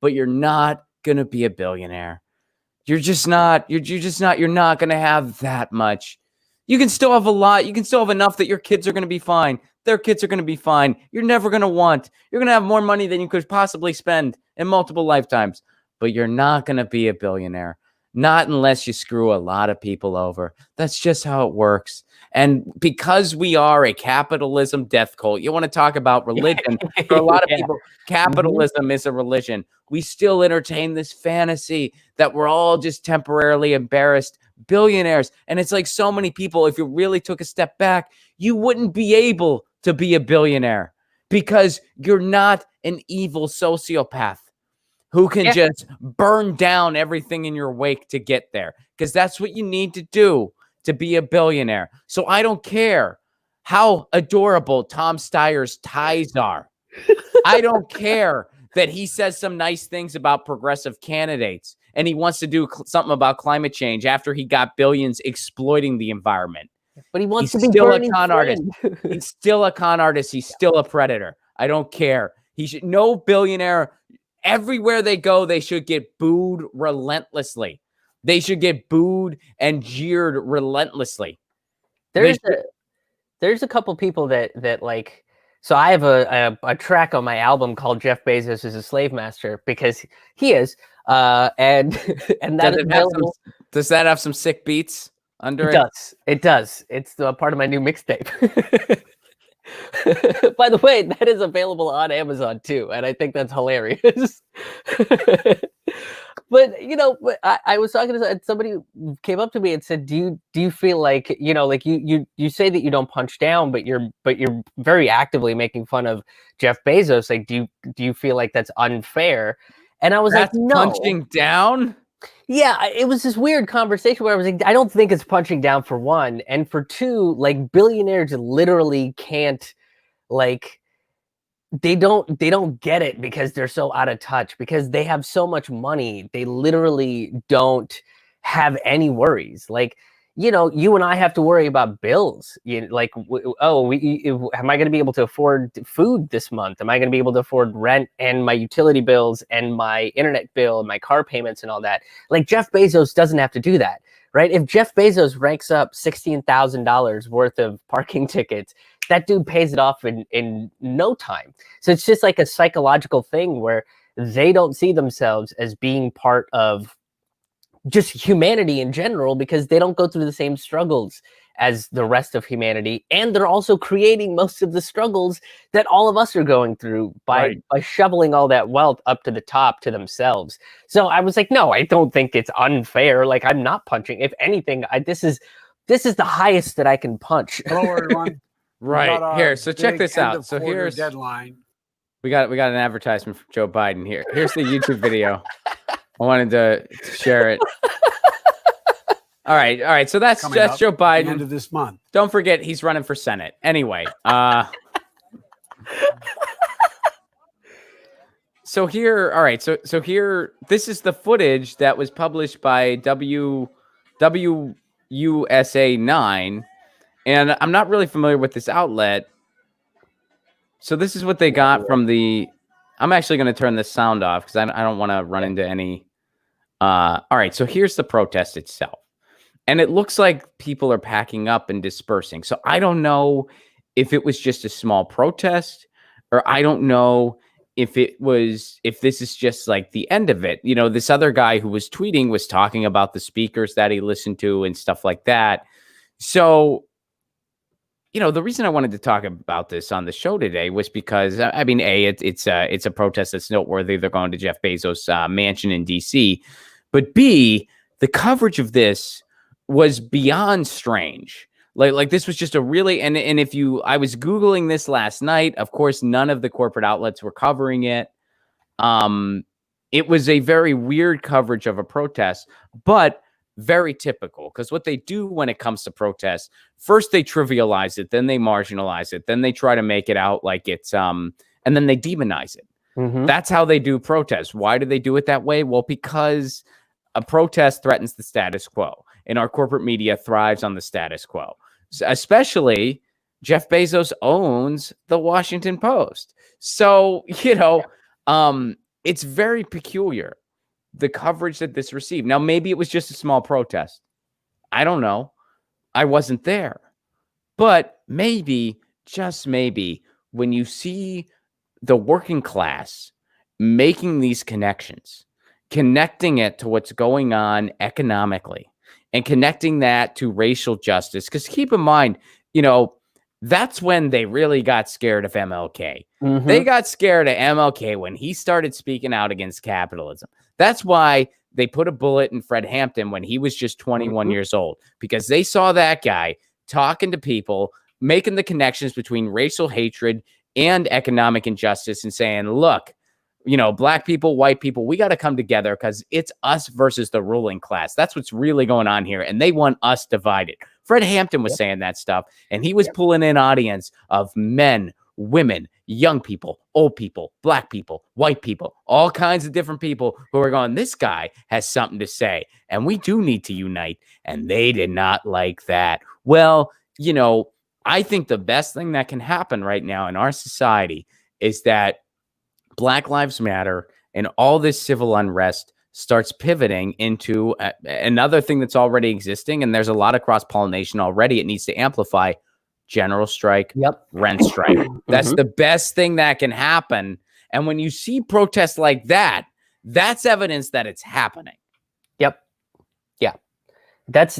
but you're not going to be a billionaire. You're just not. You're not going to have that much. You can still have a lot. You can still have enough that your kids are going to be fine. Their kids are going to be fine. You're never going to want. You're going to have more money than you could possibly spend in multiple lifetimes. But you're not going to be a billionaire. Not unless you screw a lot of people over. That's just how it works. And because we are a capitalism death cult, you want to talk about religion. For a lot of people, capitalism is a religion. We still entertain this fantasy that we're all just temporarily embarrassed billionaires. And it's like so many people, if you really took a step back, you wouldn't be able to be a billionaire because you're not an evil sociopath who can just burn down everything in your wake to get there. Because that's what you need to do to be a billionaire. So I don't care how adorable Tom Steyer's ties are. I don't care that he says some nice things about progressive candidates and he wants to do something about climate change after he got billions exploiting the environment. But he wants to be still a con artist. He's still a con artist. He's still a predator. I don't care. No billionaire. Everywhere they go, they should get booed relentlessly. They should get booed and jeered relentlessly. There's a couple people that like. So I have a track on my album called Jeff Bezos is a Slave Master because he is. And that is available. Does that have some sick beats under it? It does. It's part of my new mixtape. By the way, that is available on Amazon too, and I think that's hilarious. But I was talking to somebody came up to me and said, "Do you feel like like you say that you don't punch down, but you're very actively making fun of Jeff Bezos? Like, do you feel like that's unfair?" And I was like, "No, punching down." Yeah, it was this weird conversation where I was like, I don't think it's punching down for one, and for two, like billionaires literally can't, like, they don't get it because they're so out of touch because they have so much money. They literally don't have any worries. Like, you and I have to worry about bills. Am I going to be able to afford food this month? Am I going to be able to afford rent and my utility bills and my internet bill and my car payments and all that? Like Jeff Bezos doesn't have to do that, right? If Jeff Bezos ranks up $16,000 worth of parking tickets, that dude pays it off in no time. So it's just like a psychological thing where they don't see themselves as being part of just humanity in general because they don't go through the same struggles as the rest of humanity, and they're also creating most of the struggles that all of us are going through by shoveling all that wealth up to the top to themselves. So I was like, no, I don't think it's unfair. Like, I'm not punching. If anything, this is the highest that I can punch. Hello, everyone. Right here, so check this out. So here's deadline. We got an advertisement from Joe Biden here. Here's the YouTube video. I wanted to share it. All right. So that's Joe Biden. At the end of this month. Don't forget, he's running for Senate. Anyway, so here, all right. So here, this is the footage that was published by WUSA 9, and I'm not really familiar with this outlet. So this is what they got from the. I'm actually going to turn this sound off because I don't want to run into any. All right, so here's the protest itself. And it looks like people are packing up and dispersing. So I don't know if it was just a small protest, or I don't know if this is just like the end of it. This other guy who was tweeting was talking about the speakers that he listened to and stuff like that. So, the reason I wanted to talk about this on the show today was because, I mean, it's a protest that's noteworthy. They're going to Jeff Bezos' mansion in D.C. But B, the coverage of this was beyond strange. Like this was just a really, and I was Googling this last night, of course, none of the corporate outlets were covering it. It was a very weird coverage of a protest, but very typical, because what they do when it comes to protests, first they trivialize it, then they marginalize it, then they try to make it out like it's, and then they demonize it. Mm-hmm. That's how they do protests. Why do they do it that way? Well, because a protest threatens the status quo, and our corporate media thrives on the status quo. So especially Jeff Bezos owns the Washington Post. So, it's very peculiar, the coverage that this received. Now, maybe it was just a small protest. I don't know. I wasn't there. But maybe when you see the working class making these connections, connecting it to what's going on economically and connecting that to racial justice, because keep in mind, that's when they really got scared of MLK. They got scared of MLK when he started speaking out against capitalism. That's why they put a bullet in Fred Hampton when he was just 21 years old, because they saw that guy talking to people, making the connections between racial hatred and economic injustice and saying, look, black people, white people, we got to come together because it's us versus the ruling class. That's what's really going on here. And they want us divided. Fred Hampton was saying that stuff, and he was pulling in audience of men, women, young people, old people, black people, white people, all kinds of different people who are going, this guy has something to say, and we do need to unite. And they did not like that. Well, I think the best thing that can happen right now in our society is that Black Lives Matter and all this civil unrest starts pivoting into another thing that's already existing. And there's a lot of cross-pollination already. It needs to amplify general strike, rent strike. That's the best thing that can happen. And when you see protests like that, that's evidence that it's happening. Yep. Yeah. That's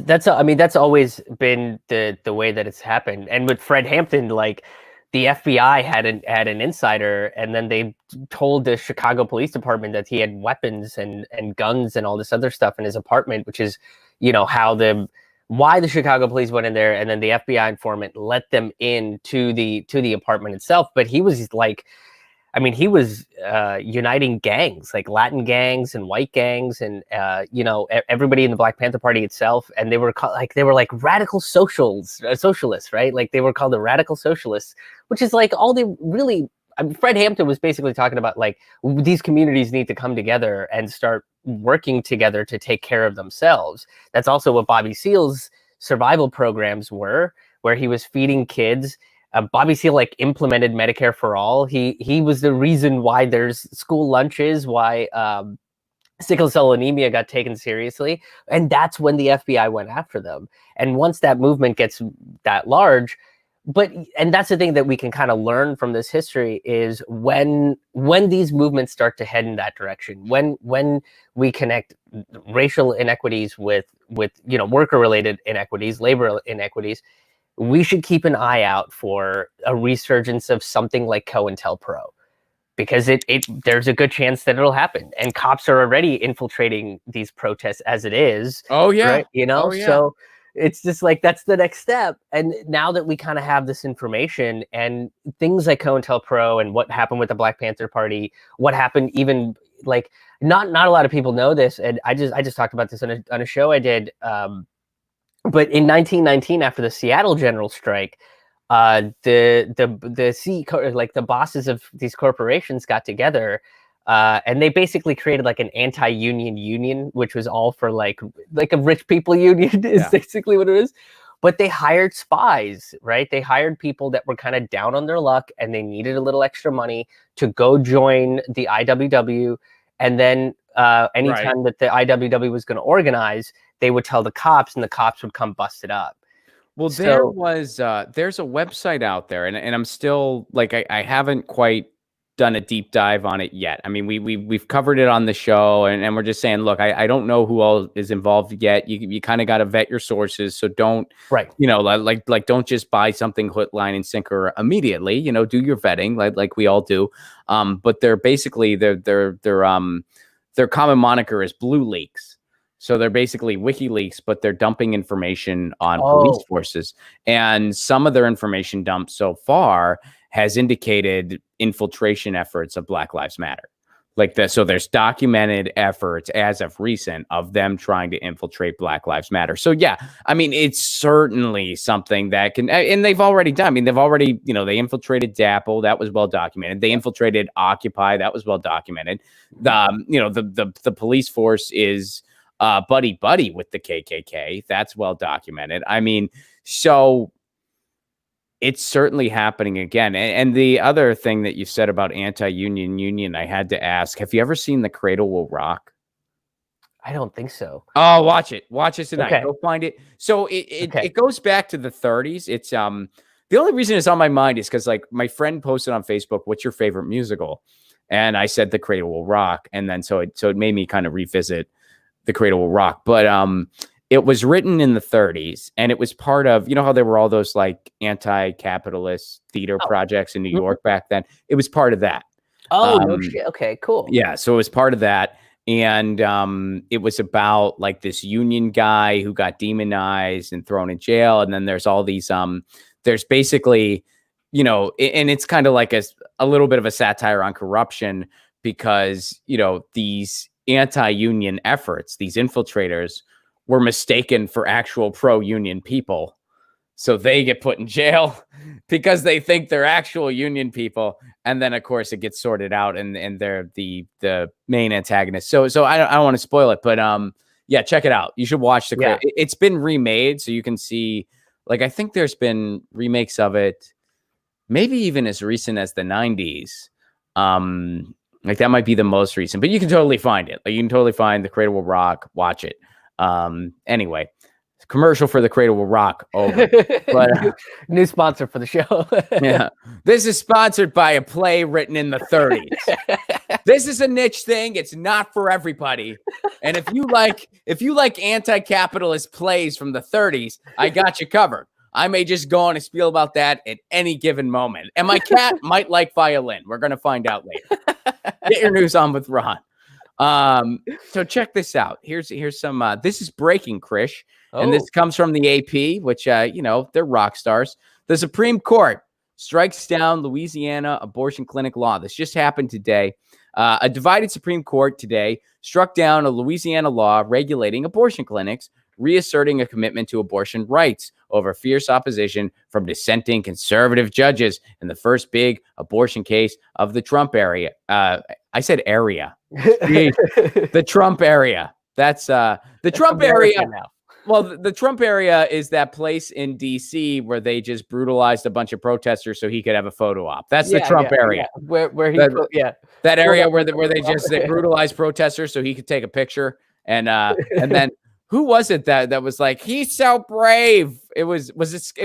always been the way that it's happened. And with Fred Hampton, like, the FBI had an insider, and then they told the Chicago Police Department that he had weapons and guns and all this other stuff in his apartment, which is, why the Chicago police went in there, and then the FBI informant let them in to the apartment itself. But he was like, he was uniting gangs, like Latin gangs and white gangs, and everybody in the Black Panther Party itself, and they were like radical socialists, right? Like they were called the radical socialists, which is like all they really. Fred Hampton was basically talking about like these communities need to come together and start working together to take care of themselves. That's also what Bobby Seale's survival programs were, where he was feeding kids. Bobby Seale implemented Medicare for all. He was the reason why there's school lunches, why sickle cell anemia got taken seriously, and that's when the FBI went after them. And once that movement gets that large, and that's the thing that we can kind of learn from this history is when these movements start to head in that direction, when we connect racial inequities with worker related inequities, labor inequities. We should keep an eye out for a resurgence of something like COINTELPRO, because there's a good chance that it'll happen. And cops are already infiltrating these protests as it is. Oh yeah. Right? So it's just like, that's the next step. And now that we kind of have this information and things like COINTELPRO and what happened with the Black Panther Party, what happened even like, not a lot of people know this. And I just talked about this on a show I did, but in 1919, after the Seattle general strike, the bosses of these corporations got together, and they basically created like an anti-union union, which was all for like a rich people union is basically what it is. But they hired spies, right? They hired people that were kind of down on their luck, and they needed a little extra money to go join the IWW. And then anytime that the IWW was going to organize, they would tell the cops, and the cops would come bust it up. Well, there's a website out there, and I'm still like, I haven't quite done a deep dive on it yet. I mean, we've covered it on the show, and we're just saying, look, I don't know who all is involved yet. You kind of got to vet your sources, so don't, don't just buy something hook, line, and sinker immediately. Do your vetting, like we all do. But they're basically their common moniker is Blue Leaks. So they're basically WikiLeaks, but they're dumping information on police forces. And some of their information dumped so far has indicated infiltration efforts of Black Lives Matter. Like this. So there's documented efforts as of recent of them trying to infiltrate Black Lives Matter. So yeah, I mean, it's certainly something that can, and they've already done. I mean, they've already, they infiltrated DAPL. That was well documented. They infiltrated Occupy. That was well documented. The police force is buddy with the KKK. That's well documented. I mean, so it's certainly happening again. And the other thing that you said about anti-union, I had to ask, have you ever seen The Cradle Will Rock? I don't think so. Oh, watch it. Watch it tonight. Okay. Go find it. So it goes back to the 30s. It's The only reason it's on my mind is because like my friend posted on Facebook, "What's your favorite musical?" And I said The Cradle Will Rock, and then so it made me kind of revisit The Cradle Will Rock. But it was written in the 30s, and it was part of, you know how there were all those like anti-capitalist theater projects in New York back then. It was part of that. Oh, no shit. Okay, cool. Yeah, so it was part of that. And it was about like this union guy who got demonized and thrown in jail. And then there's all these, there's basically, you know, and it's kind of like a little bit of a satire on corruption because, you know, these anti-union efforts, these infiltrators were mistaken for actual pro-union people. So they get put in jail because they think they're actual union people. And then, of course, it gets sorted out and they're the main antagonist. So I don't want to spoil it, but yeah, check it out. You should watch It's been remade, so you can see, like, I think there's been remakes of it, maybe even as recent as the 90s. Like that might be the most recent, but you can totally find it. Like you can totally find The Cradle Will Rock, watch it. Anyway. Commercial for The Cradle Will Rock over. But new sponsor for the show. Yeah, this is sponsored by a play written in the 30s. This is a niche thing. It's not for everybody. And if you like anti-capitalist plays from the 30s, I got you covered. I may just go on and spiel about that at any given moment. And my cat might like violin. We're gonna find out later. Get your news on with Ron. So check this out. Here's some. This is breaking, Krish. And this comes from the AP, which, you know, they're rock stars. The Supreme Court strikes down Louisiana abortion clinic law. This just happened today. A divided Supreme Court today struck down a Louisiana law regulating abortion clinics, reasserting a commitment to abortion rights over fierce opposition from dissenting conservative judges in the first big abortion case of the Trump area. I said area. The Trump area. That's the Trump area. Now. Well, the Trump area is that place in D.C. where they just brutalized a bunch of protesters so he could have a photo op. That's the Trump area. Yeah. Where he that area where they brutalized protesters so he could take a picture. And then who was it that was like, he's so brave? It was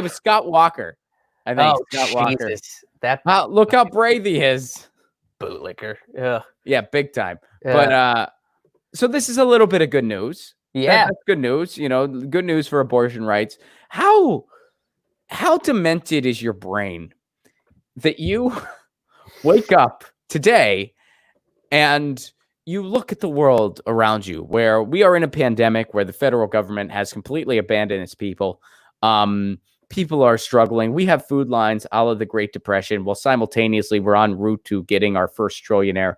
Scott Walker. I think Scott Walker. That look how brave he is. Bootlicker. Yeah, big time. Yeah. But so this is a little bit of good news. Yeah, that's good news. You know, good news for abortion rights. How demented is your brain that you wake up today and you look at the world around you where we are in a pandemic where the federal government has completely abandoned its people. People are struggling. We have food lines a la the Great Depression, while simultaneously we're en route to getting our first trillionaire,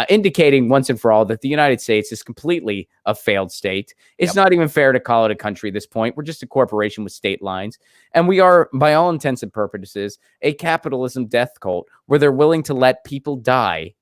indicating once and for all that the United States is completely a failed state. It's not even fair to call it a country at this point. We're just a corporation with state lines. And we are, by all intents and purposes, a capitalism death cult where they're willing to let people die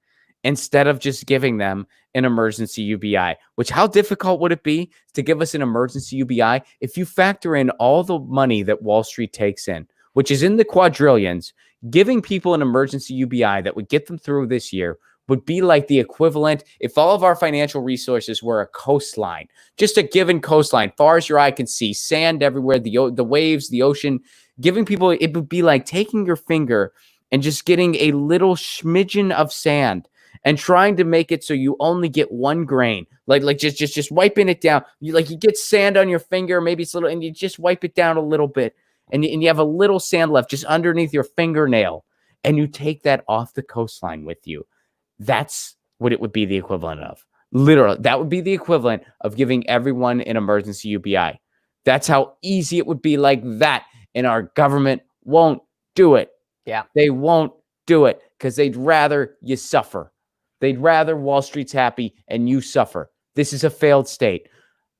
instead of just giving them an emergency UBI, which how difficult would it be to give us an emergency UBI if you factor in all the money that Wall Street takes in, which is in the quadrillions. Giving people an emergency UBI that would get them through this year would be like the equivalent if all of our financial resources were a coastline, just a given coastline, far as your eye can see, sand everywhere, the waves, the ocean. Giving people, it would be like taking your finger and just getting a little smidgen of sand and trying to make it so you only get one grain, like just wiping it down. You get sand on your finger, maybe it's a little, and you just wipe it down a little bit, and you have a little sand left just underneath your fingernail, and you take that off the coastline with you. That's what it would be the equivalent of. Literally, that would be the equivalent of giving everyone an emergency UBI. That's how easy it would be like that, and our government won't do it. Yeah, they won't do it because they'd rather you suffer. They'd rather Wall Street's happy and you suffer. This is a failed state.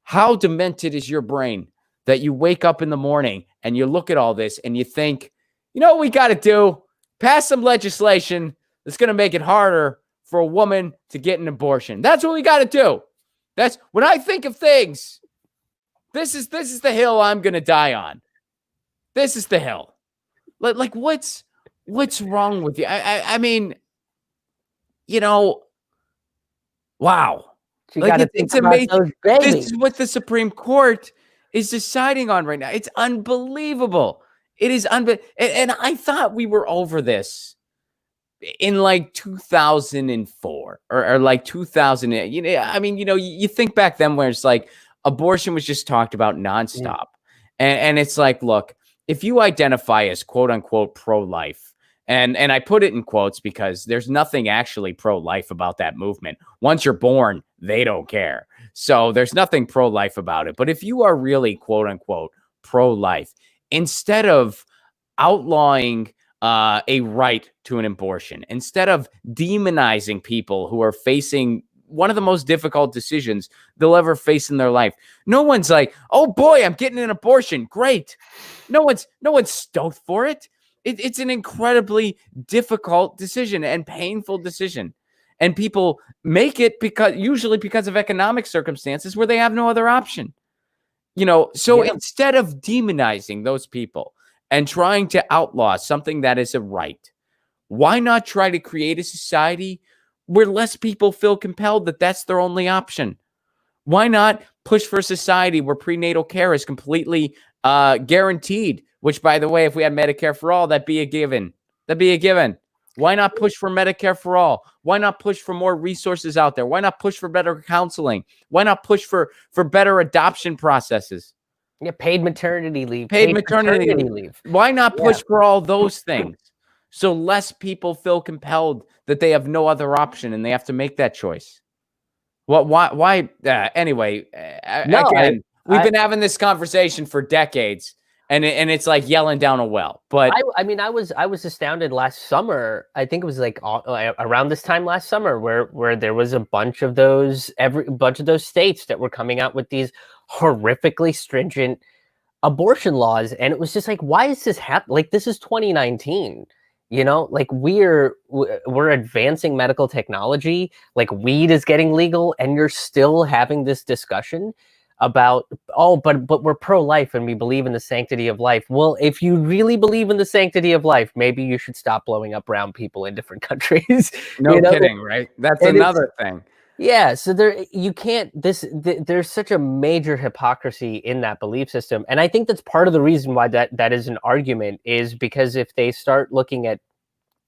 How demented is your brain that you wake up in the morning and you look at all this and you think, you know what we got to do? Pass some legislation that's going to make it harder for a woman to get an abortion. That's what we got to do. That's when I think of things. This is the hill I'm going to die on. This is the hill. Like what's wrong with you? I mean, you know, wow. It's amazing. This is what the Supreme Court is deciding on right now. It's unbelievable. It is and I thought we were over this in like 2004 or like 2000. You know, I mean, you think back then where it's like abortion was just talked about nonstop. And it's like, look, if you identify as quote unquote pro-life, and I put it in quotes because there's nothing actually pro-life about that movement. Once you're born, they don't care. So there's nothing pro-life about it. But if you are really quote unquote pro-life, instead of outlawing a right to an abortion, instead of demonizing people who are facing one of the most difficult decisions they'll ever face in their life, no one's like, oh boy, I'm getting an abortion. Great. No one's stoked for it. It's an incredibly difficult decision and painful decision. And people make it usually because of economic circumstances where they have no other option. So instead of demonizing those people and trying to outlaw something that is a right, why not try to create a society where less people feel compelled that that's their only option? Why not push for a society where prenatal care is completely guaranteed? Which, by the way, if we had Medicare for all, that'd be a given. That'd be a given. Why not push for Medicare for all? Why not push for more resources out there? Why not push for better counseling? Why not push for better adoption processes? Yeah, paid maternity leave. Paid maternity leave. Why not push for all those things so less people feel compelled that they have no other option and they have to make that choice? Why? Anyway, again, we've been having this conversation for decades. And it's like yelling down a well. But I mean, I was astounded last summer. I think it was like around this time last summer, where there was a bunch of those states that were coming out with these horrifically stringent abortion laws, and it was just like, why is this happening? Like, this is 2019. Like we're advancing medical technology. Like, weed is getting legal, and you're still having this discussion about, but we're pro-life and we believe in the sanctity of life. Well, if you really believe in the sanctity of life, maybe you should stop blowing up brown people in different countries. No kidding, right? That's another thing. Yeah, so there's such a major hypocrisy in that belief system. And I think that's part of the reason why that is an argument, is because if they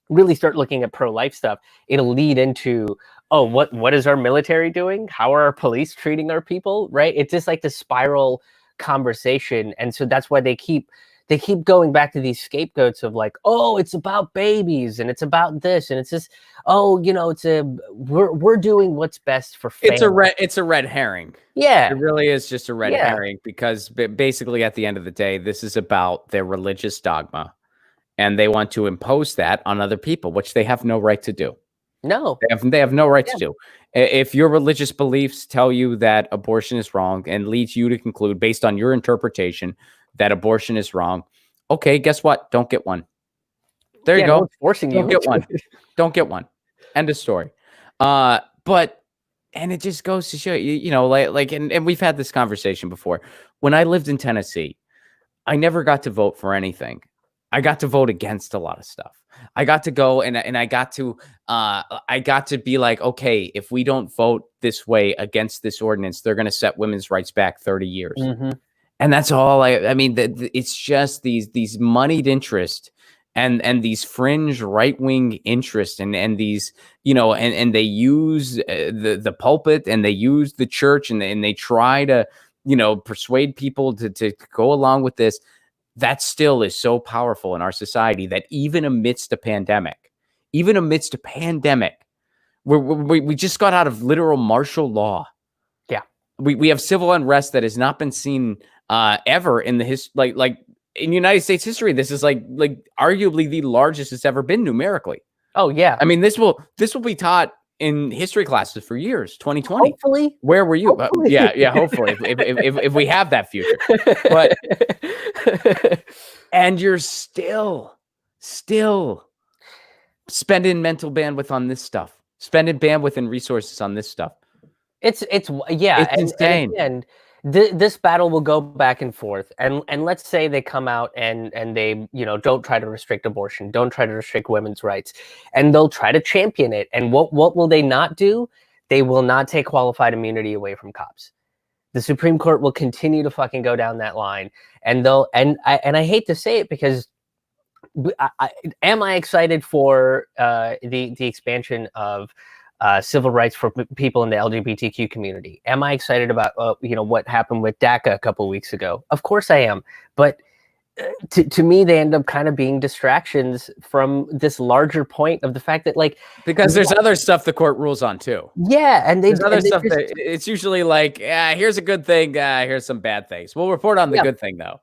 really start looking at pro-life stuff, it'll lead into, oh, what is our military doing? How are our police treating our people? Right? It's just like the spiral conversation. And so that's why they keep going back to these scapegoats of like, oh, it's about babies and it's about this, and it's just, oh, we're doing what's best for family. It's a red herring. Yeah, it really is just a red herring, because basically at the end of the day, this is about their religious dogma, and they want to impose that on other people, which they have no right to do. No, they have no right to do. If your religious beliefs tell you that abortion is wrong and leads you to conclude based on your interpretation that abortion is wrong, okay, guess what? Don't get one. There you go. No, forcing you. Don't get one. Don't get one. End of story. And it just goes to show you, and we've had this conversation before. When I lived in Tennessee, I never got to vote for anything. I got to vote against a lot of stuff. I got to go and I got to be like, okay, if we don't vote this way against this ordinance, they're going to set women's rights back 30 years. Mm-hmm. And that's all I mean, it's just these moneyed interest and these fringe right-wing interest and these, and they use the pulpit and they use the church and they try to, persuade people to go along with this. That still is so powerful in our society that even amidst a pandemic, we just got out of literal martial law. Yeah. We have civil unrest that has not been seen ever in the like in United States history. This is like arguably the largest it's ever been numerically. Oh yeah. I mean, this will be taught in history classes for years. 2020. Hopefully. Where were you? Yeah. Hopefully, if we have that future. But and you're still spending mental bandwidth on this stuff, spending bandwidth and resources on this stuff. It's insane. And this battle will go back and forth. And let's say they come out and they, don't try to restrict abortion, don't try to restrict women's rights, and they'll try to champion it. And what will they not do? They will not take qualified immunity away from cops. The Supreme Court will continue to fucking go down that line, and I hate to say it because am I excited for the expansion of civil rights for people in the LGBTQ community? Am I excited about what happened with DACA a couple weeks ago? Of course I am, but to me, they end up kind of being distractions from this larger point of the fact that, like, because there's other stuff the court rules on too. Yeah, and there's other stuff that it's usually like, here's a good thing, here's some bad things. We'll report on the good thing though.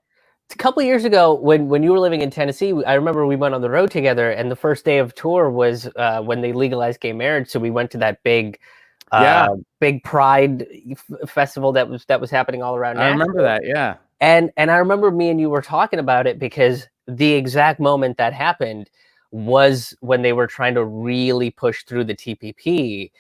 A couple of years ago, when you were living in Tennessee, I remember we went on the road together, and the first day of tour was when they legalized gay marriage. So we went to that big Pride festival that was happening all around. I remember that, yeah. And I remember me and you were talking about it because the exact moment that happened was when they were trying to really push through the TPP.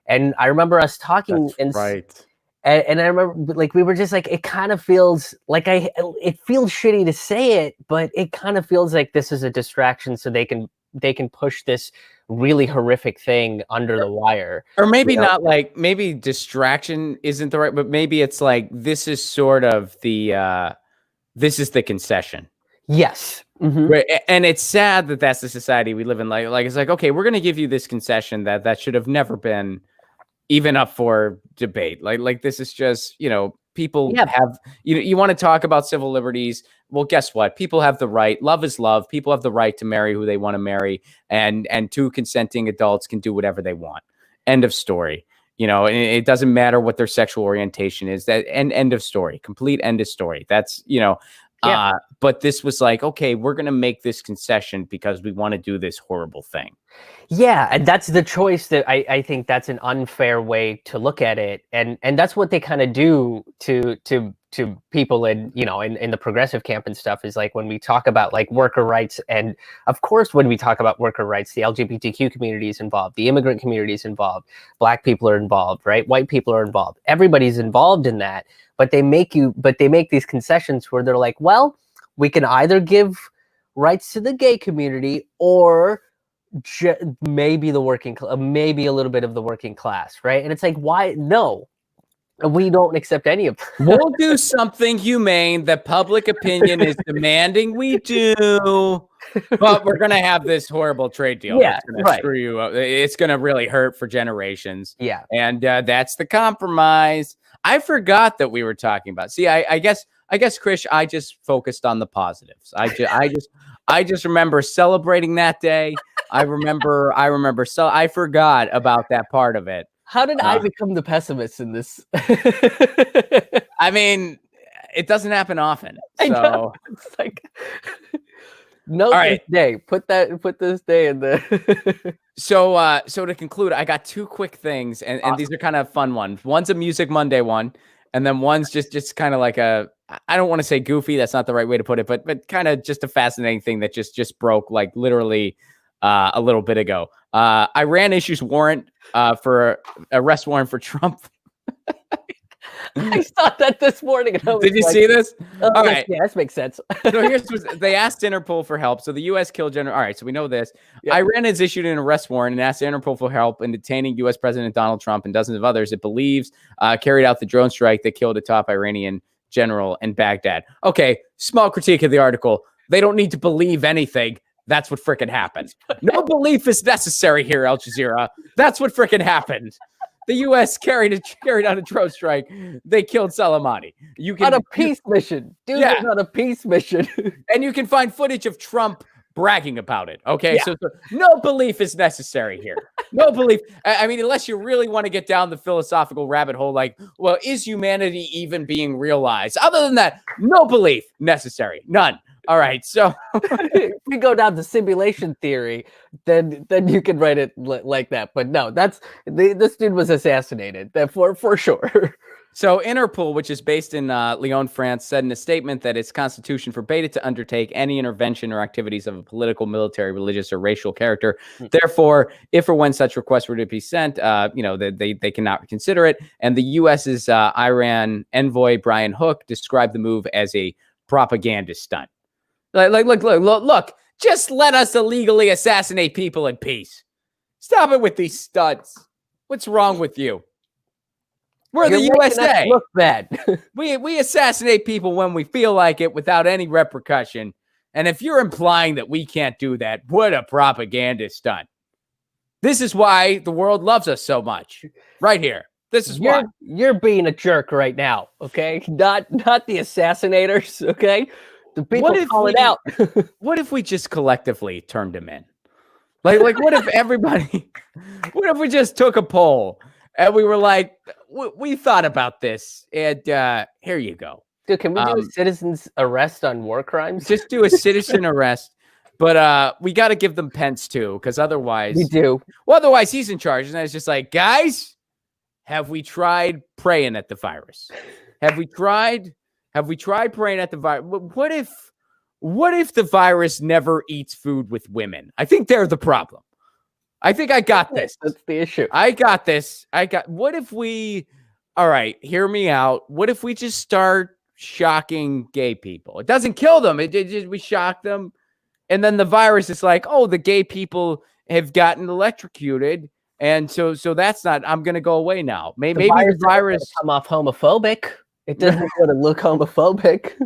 And I remember us talking. That's right. And I remember, like, we were just like, it kind of feels like it feels shitty to say it, but it kind of feels like this is a distraction so they can push this really horrific thing under the wire. Or maybe not, like, maybe distraction isn't the right, but maybe it's like, this is sort of the, this is the concession. Yes. Mm-hmm. Right. And it's sad that that's the society we live in. Like it's like, okay, we're going to give you this concession that should have never been even up for debate. Like this is just, people have, you want to talk about civil liberties. Well, guess what? People have the right. Love is love. People have the right to marry who they want to marry, and two consenting adults can do whatever they want. End of story. It doesn't matter what their sexual orientation is. That end of story. Complete end of story. That's, but this was like, okay, we're going to make this concession because we want to do this horrible thing. Yeah, and that's the choice that I think that's an unfair way to look at it, and that's what they kind of do to people in in the progressive camp and stuff, is like when we talk about like worker rights, and of course when we talk about worker rights, the LGBTQ community is involved, the immigrant community is involved, Black people are involved, right? White people are involved, everybody's involved in that, but they make these concessions where they're like, well, we can either give rights to the gay community or maybe the working maybe a little bit of the working class, right? And it's like, why? No, we don't accept any of that. We'll do something humane that public opinion is demanding we do, but we're gonna have this horrible trade deal. Yeah, that's gonna screw you up. It's gonna really hurt for generations. Yeah, and that's the compromise. I forgot that we were talking about. See, I guess, Krish, I just focused on the positives. I just remember celebrating that day. I remember. So I forgot about that part of it. How did I become the pessimist in this? I mean, it doesn't happen often. So it's like, this day. Put this day in the. So to conclude, I got two quick things, and these are kind of fun ones. One's a Music Monday one, and then one's just kind of like a, I don't want to say goofy, that's not the right way to put it, but kind of just a fascinating thing that just broke like literally a little bit ago. Iran issues warrant for arrest warrant for Trump. I saw that this morning. And Did you see this? All right. Yeah, this makes sense. So they asked Interpol for help. So the U.S. killed General. All right, so we know this. Yep. Iran has issued an arrest warrant and asked Interpol for help in detaining U.S. President Donald Trump and dozens of others it believes carried out the drone strike that killed a top Iranian general in Baghdad. Okay, small critique of the article. They don't need to believe anything. That's what frickin' happened. No belief is necessary here, Al Jazeera. That's what frickin' happened. The U.S. carried out a drone strike. They killed Soleimani. On a peace mission. Dude, was on a peace mission. And you can find footage of Trump bragging about it. Okay, so no belief is necessary here. No belief. I mean, unless you really want to get down the philosophical rabbit hole, like, well, is humanity even being realized? Other than that, no belief necessary. None. All right, so if we go down the simulation theory, then you can write it like that. But no, this dude was assassinated. That for sure. So Interpol, which is based in Lyon, France, said in a statement that its constitution forbade it to undertake any intervention or activities of a political, military, religious, or racial character. Therefore, if or when such requests were to be sent, they cannot consider it. And the U.S.'s Iran envoy Brian Hook described the move as a propaganda stunt. Look, just let us illegally assassinate people in peace. Stop it with these stunts. What's wrong with you? We're the You're making us USA. look bad. We assassinate people when we feel like it without any repercussion. And if you're implying that we can't do that, what a propaganda stunt. This is why the world loves us so much. Right here. This is why. You're being a jerk right now, okay? Not the assassinators, okay? The people call it out. What if we just collectively turned him in? Like what if everybody, what if we just took a poll and we were like, we thought about this and here you go. Dude, can we do a citizen's arrest on war crimes? Just do a citizen arrest, but we got to give them Pence too, because otherwise, we do. Well, otherwise he's in charge, and it's just like, guys, have we tried praying at the virus? Have we tried praying at the virus? What if the virus never eats food with women? I think they're the problem. I think I got this. That's the issue. I got this. What if we? All right, hear me out. What if we just start shocking gay people? It doesn't kill them. We shock them, and then the virus is like, oh, the gay people have gotten electrocuted, and so that's not. I'm gonna go away now. Maybe the virus come off homophobic. It doesn't want to look homophobic.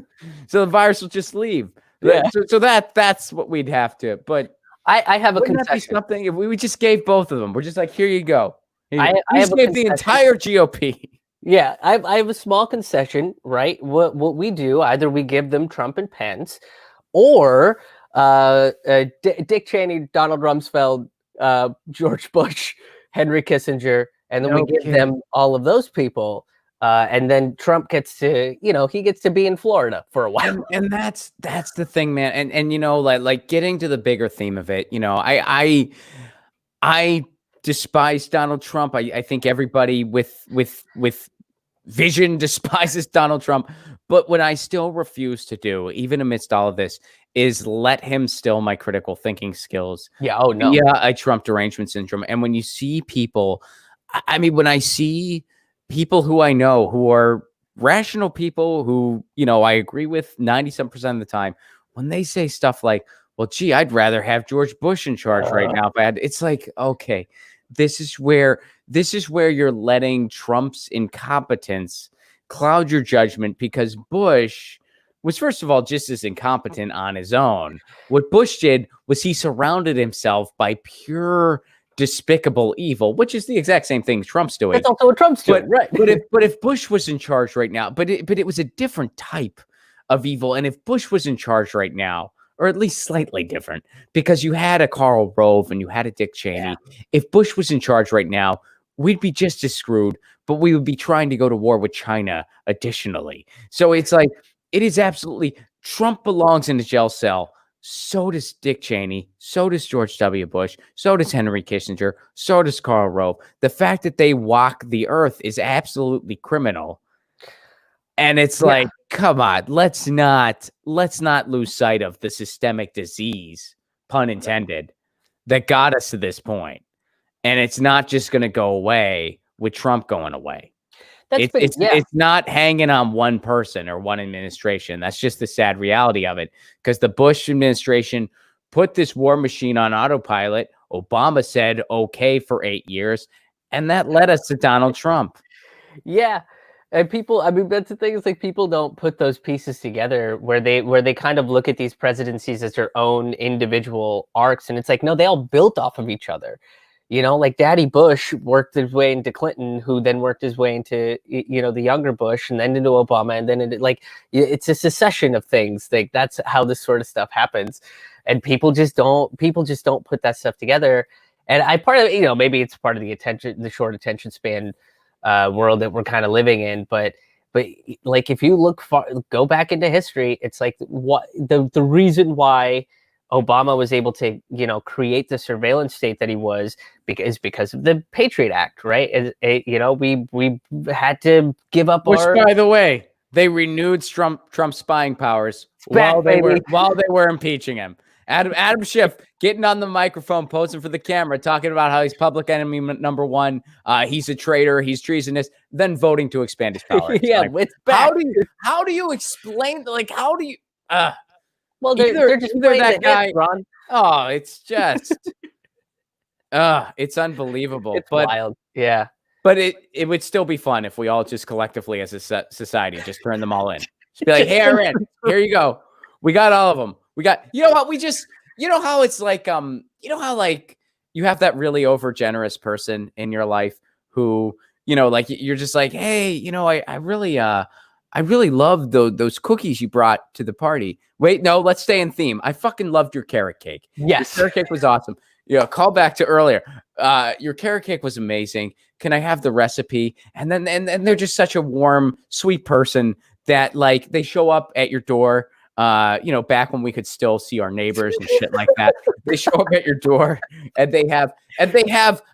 So the virus will just leave. Yeah. So that's what we'd have to. But I have a wouldn't that be concession. something if we just gave both of them? We're just like, here you go. I just gave the entire GOP. Yeah, I have a small concession, right? What we do, either we give them Trump and Pence, or Dick Cheney, Donald Rumsfeld, George Bush, Henry Kissinger, and then we give them all of those people. And then Trump gets to, he gets to be in Florida for a while. And that's the thing, man. And like getting to the bigger theme of it, I despise Donald Trump. I think everybody with vision despises Donald Trump. But what I still refuse to do, even amidst all of this, is let him still my critical thinking skills. Yeah. Oh no. Yeah. I Trump derangement syndrome. And when you see people, when I see people who I know who are rational people who, I agree with 97% of the time, when they say stuff like, well, gee, I'd rather have George Bush in charge right now. It's like, okay, this is where you're letting Trump's incompetence cloud your judgment, because Bush was, first of all, just as incompetent on his own. What Bush did was he surrounded himself by pure despicable evil, which is the exact same thing Trump's doing. That's also what Trump's doing, right? But if Bush was in charge right now, but it was a different type of evil. And if Bush was in charge right now, or at least slightly different, because you had a Karl Rove and you had a Dick Cheney. Yeah. If Bush was in charge right now, we'd be just as screwed, but we would be trying to go to war with China additionally. So it's like, it is absolutely, Trump belongs in a jail cell. So does Dick Cheney, so does George W. Bush, so does Henry Kissinger, so does Karl Rove. The fact that they walk the earth is absolutely criminal. And it's like, come on, let's not lose sight of the systemic disease, pun intended, that got us to this point. And it's not just going to go away with Trump going away. It's not hanging on one person or one administration. That's just the sad reality of it, because the Bush administration put this war machine on autopilot. Obama said okay for 8 years, and that led us to Donald Trump. Yeah. And people, that's the thing, is like, people don't put those pieces together where they kind of look at these presidencies as their own individual arcs. And it's like, no, they all built off of each other. Like Daddy Bush worked his way into Clinton, who then worked his way into, the younger Bush, and then into Obama. And then it's a succession of things. Like, that's how this sort of stuff happens. And people just don't put that stuff together. And part of it, maybe it's part of the short attention span world that we're kind of living in. But like, if you go back into history, it's like, what the reason why Obama was able to, create the surveillance state that he was, because of the Patriot Act, right? We had to give up Which, by the way, they renewed Trump's spying powers while they were impeaching him. Adam Schiff getting on the microphone, posing for the camera, talking about how he's public enemy number one. He's a traitor. He's treasonous. Then voting to expand his power. It's back. How do you explain? Like, how do you? Well, they're just either that guy. Ron. Oh, it's just, it's unbelievable. It's wild. Yeah. But it would still be fun if we all just collectively as a society just turn them all in. Just be like, hey, Iran, here you go. We got all of them. We got, you know what? You know how it's like, you know how like you have that really over generous person in your life who, you know, like you're just like, hey, you know, I really love those cookies you brought to the party. Wait, no, let's stay in theme. I fucking loved your carrot cake. Yes. Your carrot cake was awesome. Yeah, call back to earlier. Your carrot cake was amazing. Can I have the recipe? And then and they're just such a warm, sweet person that like they show up at your door. You know, back when we could still see our neighbors and shit like that. They show up at your door and they have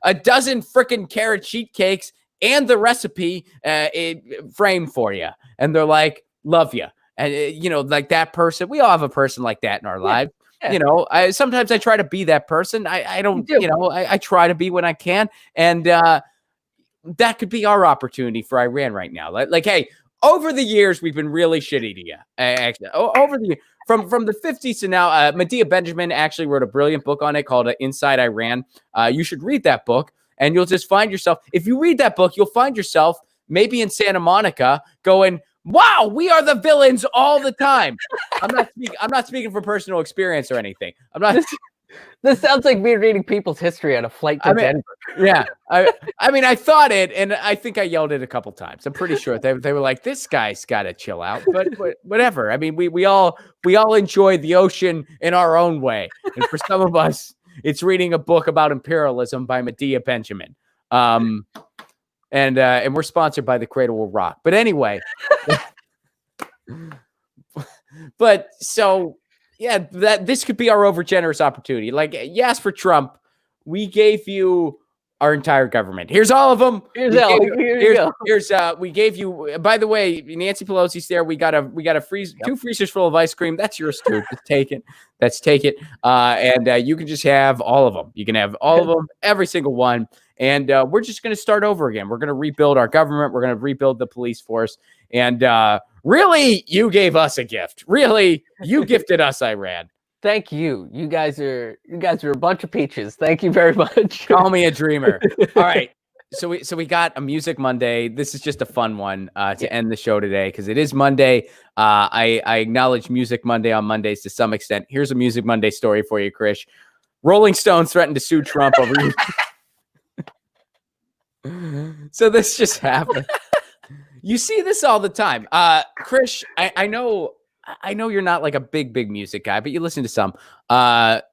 a dozen freaking carrot sheet cakes and the recipe framed for you. And they're like, love you. And you know, like that person, we all have a person like that in our lives. Yeah. You know, sometimes I try to be that person. I don't, you know, I try to be when I can. And that could be our opportunity for Iran right now. Like, hey, over the years, we've been really shitty to you. Actually, over the from the 50s to now, Medea Benjamin actually wrote a brilliant book on it called Inside Iran. You should read that book, and you'll just find yourself. If you read that book, you'll find yourself maybe in Santa Monica going, wow, we are the villains all the time. I'm not speaking from personal experience or anything. I'm not. This sounds like me reading people's history on a flight to Denver. Yeah. I mean, I thought it, and I think I yelled it a couple times. I'm pretty sure they were like, this guy's got to chill out, but whatever. I mean, we all enjoy the ocean in our own way. And for some of us, it's reading a book about imperialism by Medea Benjamin. And we're sponsored by the Cradle Will Rock. But anyway, but so yeah, this could be our overgenerous opportunity. Like, yes, for Trump, we gave you our entire government. Here's all of them. We gave you. By the way, Nancy Pelosi's there. We got a freeze, 2 freezers full of ice cream. That's yours too. Just take it. Take it. And you can just have all of them. You can have all of them, every single one. And we're just going to start over again. We're going to rebuild our government. We're going to rebuild the police force. And really, you gave us a gift. Really, you gifted us Iran. Thank you. You guys are a bunch of peaches. Thank you very much. Call me a dreamer. All right. So we got a Music Monday. This is just a fun one to end the show today because it is Monday. I acknowledge Music Monday on Mondays to some extent. Here's a Music Monday story for you, Krish. Rolling Stones threatened to sue Trump over you. So this just happened. You see this all the time. Krish, I know you're not like a big music guy, but you listen to some.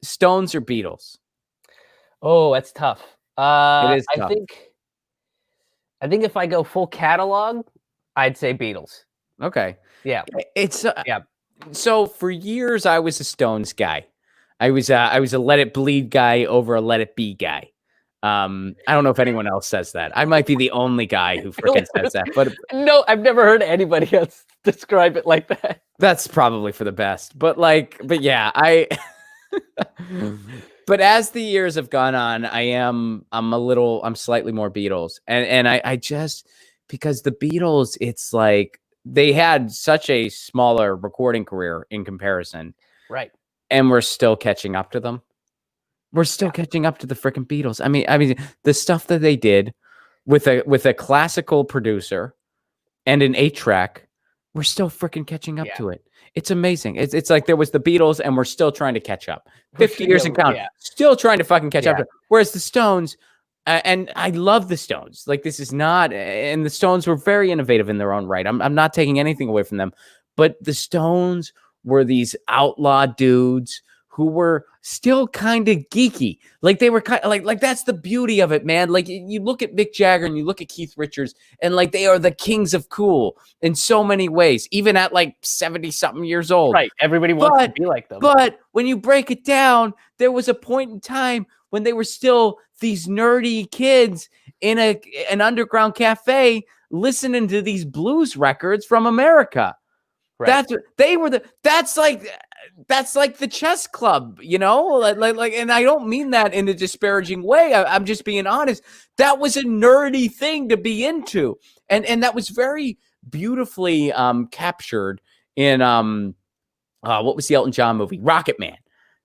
Stones or Beatles? Oh, that's tough. It is tough. I think if I go full catalog, I'd say Beatles. Okay. Yeah. It's yeah. So for years I was a Stones guy. I was a Let It Bleed guy over a Let It Be guy. I don't know if anyone else says that. I might be the only guy who freaking says that. But no, I've never heard anybody else describe it like that. That's probably for the best. But yeah, but as the years have gone on, I'm slightly more Beatles. And I just, because the Beatles, it's like they had such a smaller recording career in comparison. Right. And we're still catching up to them. We're still catching up to the freaking Beatles. I mean, the stuff that they did with a classical producer and an 8-track, we're still freaking catching up to it. It's amazing. It's like there was the Beatles and we're still trying to catch up. 50 years and count, still trying to fucking catch up. Whereas the Stones, and I love the Stones. Like this is not, and the Stones were very innovative in their own right. I'm not taking anything away from them, but the Stones were these outlaw dudes who were still kind of geeky. Like they were kind of like that's the beauty of it, man. Like you look at Mick Jagger and you look at Keith Richards and like they are the kings of cool in so many ways, even at like 70 something years old. Right. Everybody wants to be like them. But when you break it down, there was a point in time when they were still these nerdy kids in an underground cafe listening to these blues records from America. Right. That's like the chess club, you know, like, and I don't mean that in a disparaging way. I'm just being honest. That was a nerdy thing to be into. And that was very beautifully captured in, what was the Elton John movie? Rocket Man,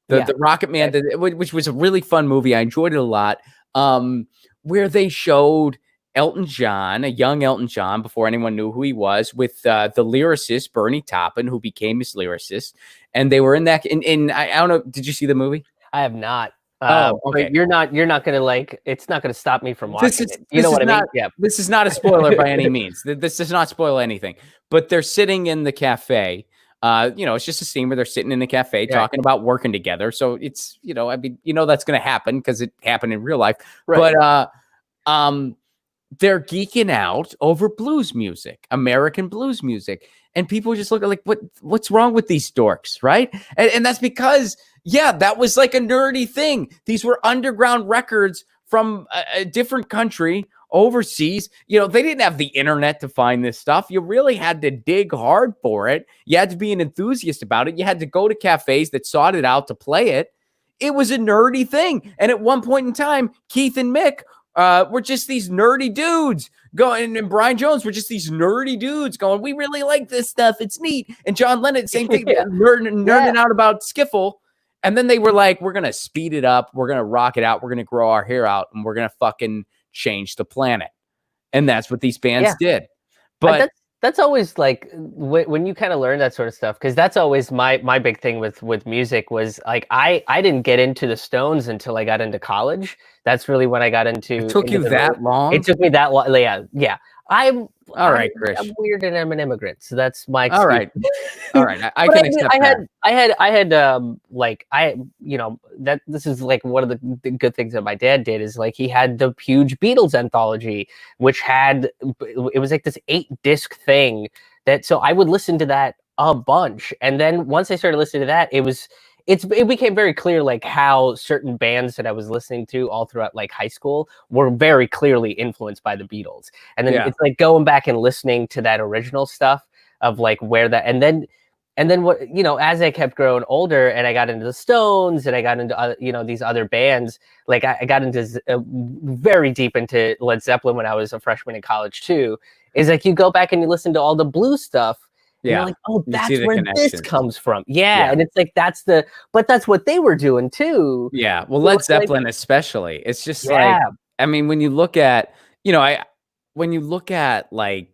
the Rocket Man, which was a really fun movie. I enjoyed it a lot. Where they showed Elton John, a young Elton John, before anyone knew who he was, with the lyricist Bernie Taupin, who became his lyricist, and they were in that. I don't know. Did you see the movie? I have not. Oh, okay. But you're not gonna like. It's not gonna stop me from watching it. You know what I mean? Yeah. This is not a spoiler by any means. This does not spoil anything. But they're sitting in the cafe. It's just a scene where they're sitting in the cafe talking about working together. So it's, I mean, that's going to happen because it happened in real life. Right. But they're geeking out over blues music, American blues music. And people just look at like, what's wrong with these dorks, right? And that's because, that was like a nerdy thing. These were underground records from a different country overseas. They didn't have the internet to find this stuff. You really had to dig hard for it. You had to be an enthusiast about it. You had to go to cafes that sought it out to play it. It was a nerdy thing. And at one point in time, Keith and Mick were just these nerdy dudes going, and Brian Jones were just these nerdy dudes going, we really like this stuff. It's neat. And John Lennon, same thing, nerding out about skiffle. And then they were like, we're going to speed it up. We're going to rock it out. We're going to grow our hair out, and we're going to fucking change the planet. And that's what these bands did. But that's always like when you kind of learn that sort of stuff, because that's always my big thing with music was like I didn't get into the Stones until I got into college. That's really when I got into. It took you that long? It took me that long. Yeah. I'm Chris. I'm weird and I'm an immigrant, so that's my excuse. All right. I can accept that. I had that this is like one of the good things that my dad did is like he had the huge Beatles anthology, which it was like this 8-disc thing that, so I would listen to that a bunch. And then once I started listening to that, it became very clear like how certain bands that I was listening to all throughout like high school were very clearly influenced by the Beatles. And then it's like going back and listening to that original stuff of like where that, and then what, as I kept growing older and I got into the Stones and I got into these other bands, like I got into very deep into Led Zeppelin when I was a freshman in college too, is like you go back and you listen to all the blues stuff. Yeah. You're like, oh, that's where this comes from. Yeah. And it's like, but that's what they were doing too. Yeah. Well, Led Zeppelin especially. It's just like, I mean, when you look at, when you look at like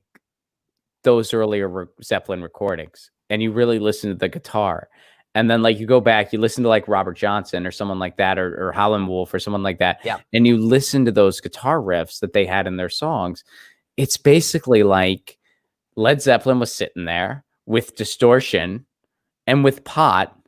those earlier Zeppelin recordings and you really listen to the guitar, and then like you go back, you listen to like Robert Johnson or someone like that, or Howlin' Wolf or someone like that. Yeah. And you listen to those guitar riffs that they had in their songs. It's basically like Led Zeppelin was sitting there with distortion and with pot,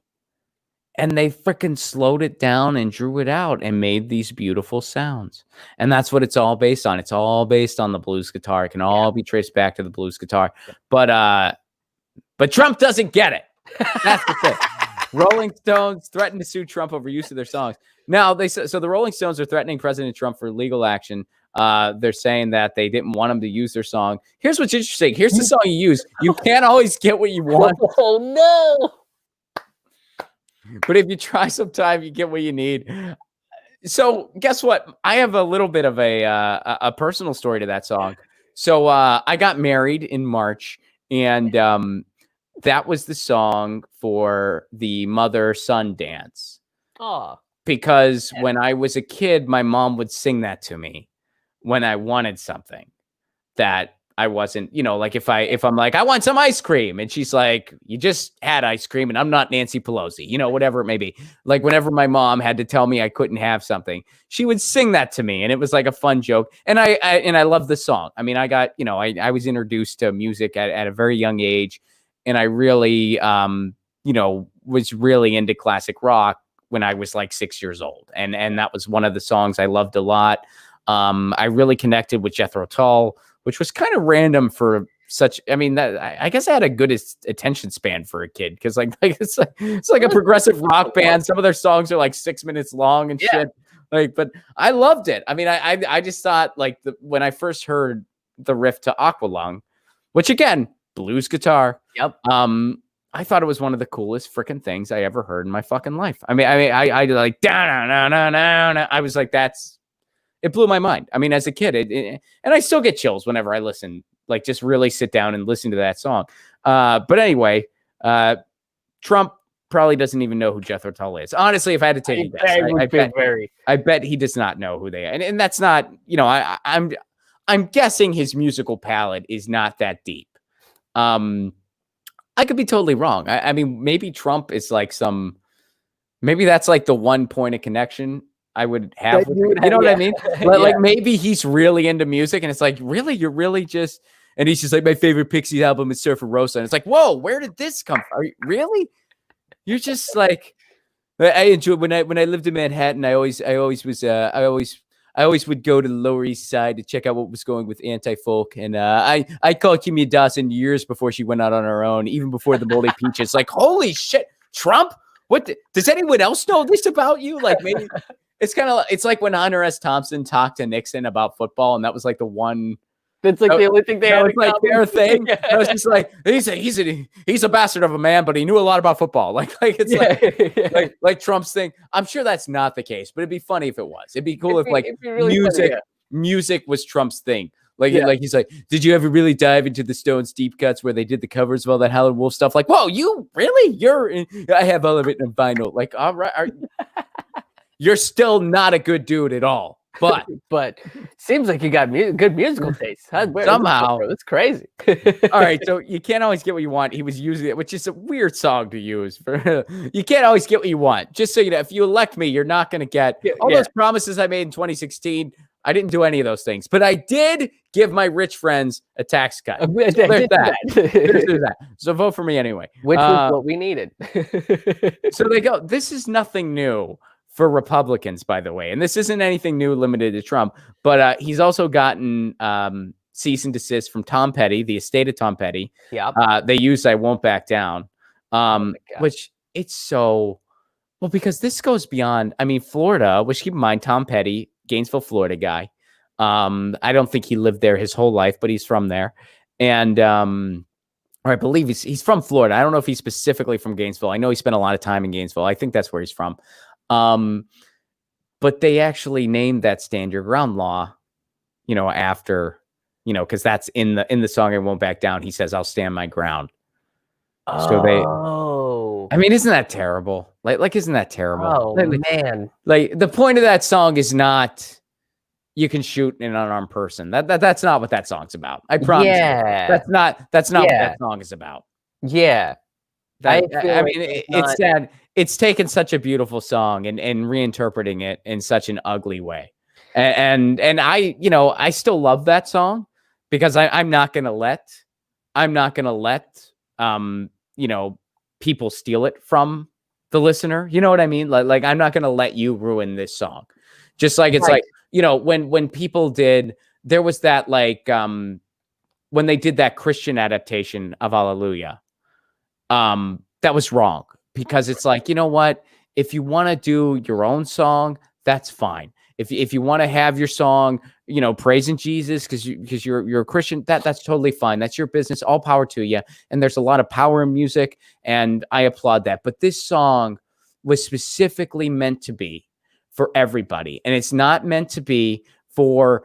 and they freaking slowed it down and drew it out and made these beautiful sounds. And that's what it's all based on. It's all based on the blues guitar. It can all be traced back to the blues guitar. But Trump doesn't get it. That's the thing. Rolling Stones threatened to sue Trump over use of their songs. Now, so the Rolling Stones are threatening President Trump for legal action. They're saying that they didn't want him to use their song. Here's what's interesting. Here's the song you use. You can't always get what you want. Oh, no. But if you try sometime, you get what you need. So guess what? I have a little bit of a personal story to that song. So I got married in March, and that was the song for the mother-son dance. Oh. Because when I was a kid, my mom would sing that to me when I wanted something that I wasn't, like if I'm like, I want some ice cream. And she's like, you just had ice cream and I'm not Nancy Pelosi, whatever it may be. Like whenever my mom had to tell me I couldn't have something, she would sing that to me. And it was like a fun joke. And I love the song. I mean, I got, I was introduced to music at a very young age. And I really, was really into classic rock when I was like 6 years old. And that was one of the songs I loved a lot. I really connected with Jethro Tull, which was kind of random for such, I guess I had a good attention span for a kid. Cause it's like a progressive rock band. Some of their songs are like 6 minutes long and shit. But I loved it. I mean, I just thought like when I first heard the riff to Aqualung, which again, blues guitar. Yep. I thought it was one of the coolest freaking things I ever heard in my fucking life. I like, I was like, it blew my mind. I mean, as a kid, and I still get chills whenever I listen, like just really sit down and listen to that song. But anyway, Trump probably doesn't even know who Jethro Tull is. Honestly, if I had to take a guess, I bet he does not know who they are. And that's not, I'm guessing his musical palette is not that deep. I could be totally wrong. I mean, maybe Trump is like maybe that's like the one point of connection I would have with you. You know what I mean? Like maybe he's really into music and it's like, really? You're really just, and he's just like, my favorite Pixies album is Surfer Rosa. And it's like, whoa, where did this come from? Are you, really? You're just like, I enjoy when I lived in Manhattan, I always would go to the Lower East Side to check out what was going with anti-folk. And I called Kimmy Dawson years before she went out on her own, even before the Moldy Peaches. Like, holy shit, Trump? Does anyone else know this about you? Like, maybe it's kind of, it's like when Hunter S. Thompson talked to Nixon about football, and that was like the one. That's like the only thing they had. Was like their thing. I was just like, he's a bastard of a man, but he knew a lot about football. Like it's like Trump's thing. I'm sure that's not the case, but it'd be funny if it was. It'd be cool if really music was Trump's thing. Like he's like, did you ever really dive into the Stones deep cuts where they did the covers of all that Howlin' Wolf stuff? Like, whoa, you really? I have all of it in vinyl. Like, all right, you're still not a good dude at all. But seems like you got good musical taste. Somehow. That's crazy. All right, so you can't always get what you want. He was using it, which is a weird song to use. You can't always get what you want. Just so you know, if you elect me, you're not going to get all those promises I made in 2016. I didn't do any of those things, but I did give my rich friends a tax cut. So there's that. So vote for me anyway. Which was what we needed. So they go, this is nothing new for Republicans, by the way. And this isn't anything new limited to Trump, but he's also gotten cease and desist from Tom Petty, the estate of Tom Petty. Yeah. They used I Won't Back Down, which it's so, well, because this goes beyond, I mean, Florida, which keep in mind, Tom Petty, Gainesville, Florida guy. I don't think he lived there his whole life, but he's from there. And or I believe he's from Florida. I don't know if he's specifically from Gainesville. I know he spent a lot of time in Gainesville. I think that's where he's from. But they actually named that Stand Your Ground law, after, because that's in the song I Won't Back Down. He says, I'll stand my ground. So I mean, isn't that terrible? Like, isn't that terrible? Oh, man. Like, the point of that song is not you can shoot an unarmed person. That's not what that song's about. I promise. Yeah. That's not what that song is about. Yeah. I mean, it's sad. It's taken such a beautiful song and reinterpreting it in such an ugly way. And I still love that song because I'm not gonna let people steal it from the listener. You know what I mean? Like I'm not gonna let you ruin this song. Just like it's right. Like, when people there was that when they did that Christian adaptation of Hallelujah, that was wrong. Because it's like, you know what? If you want to do your own song, that's fine. If you want to have your song, praising Jesus because you're a Christian, that's totally fine. That's your business. All power to you. And there's a lot of power in music, and I applaud that. But this song was specifically meant to be for everybody, and it's not meant to be for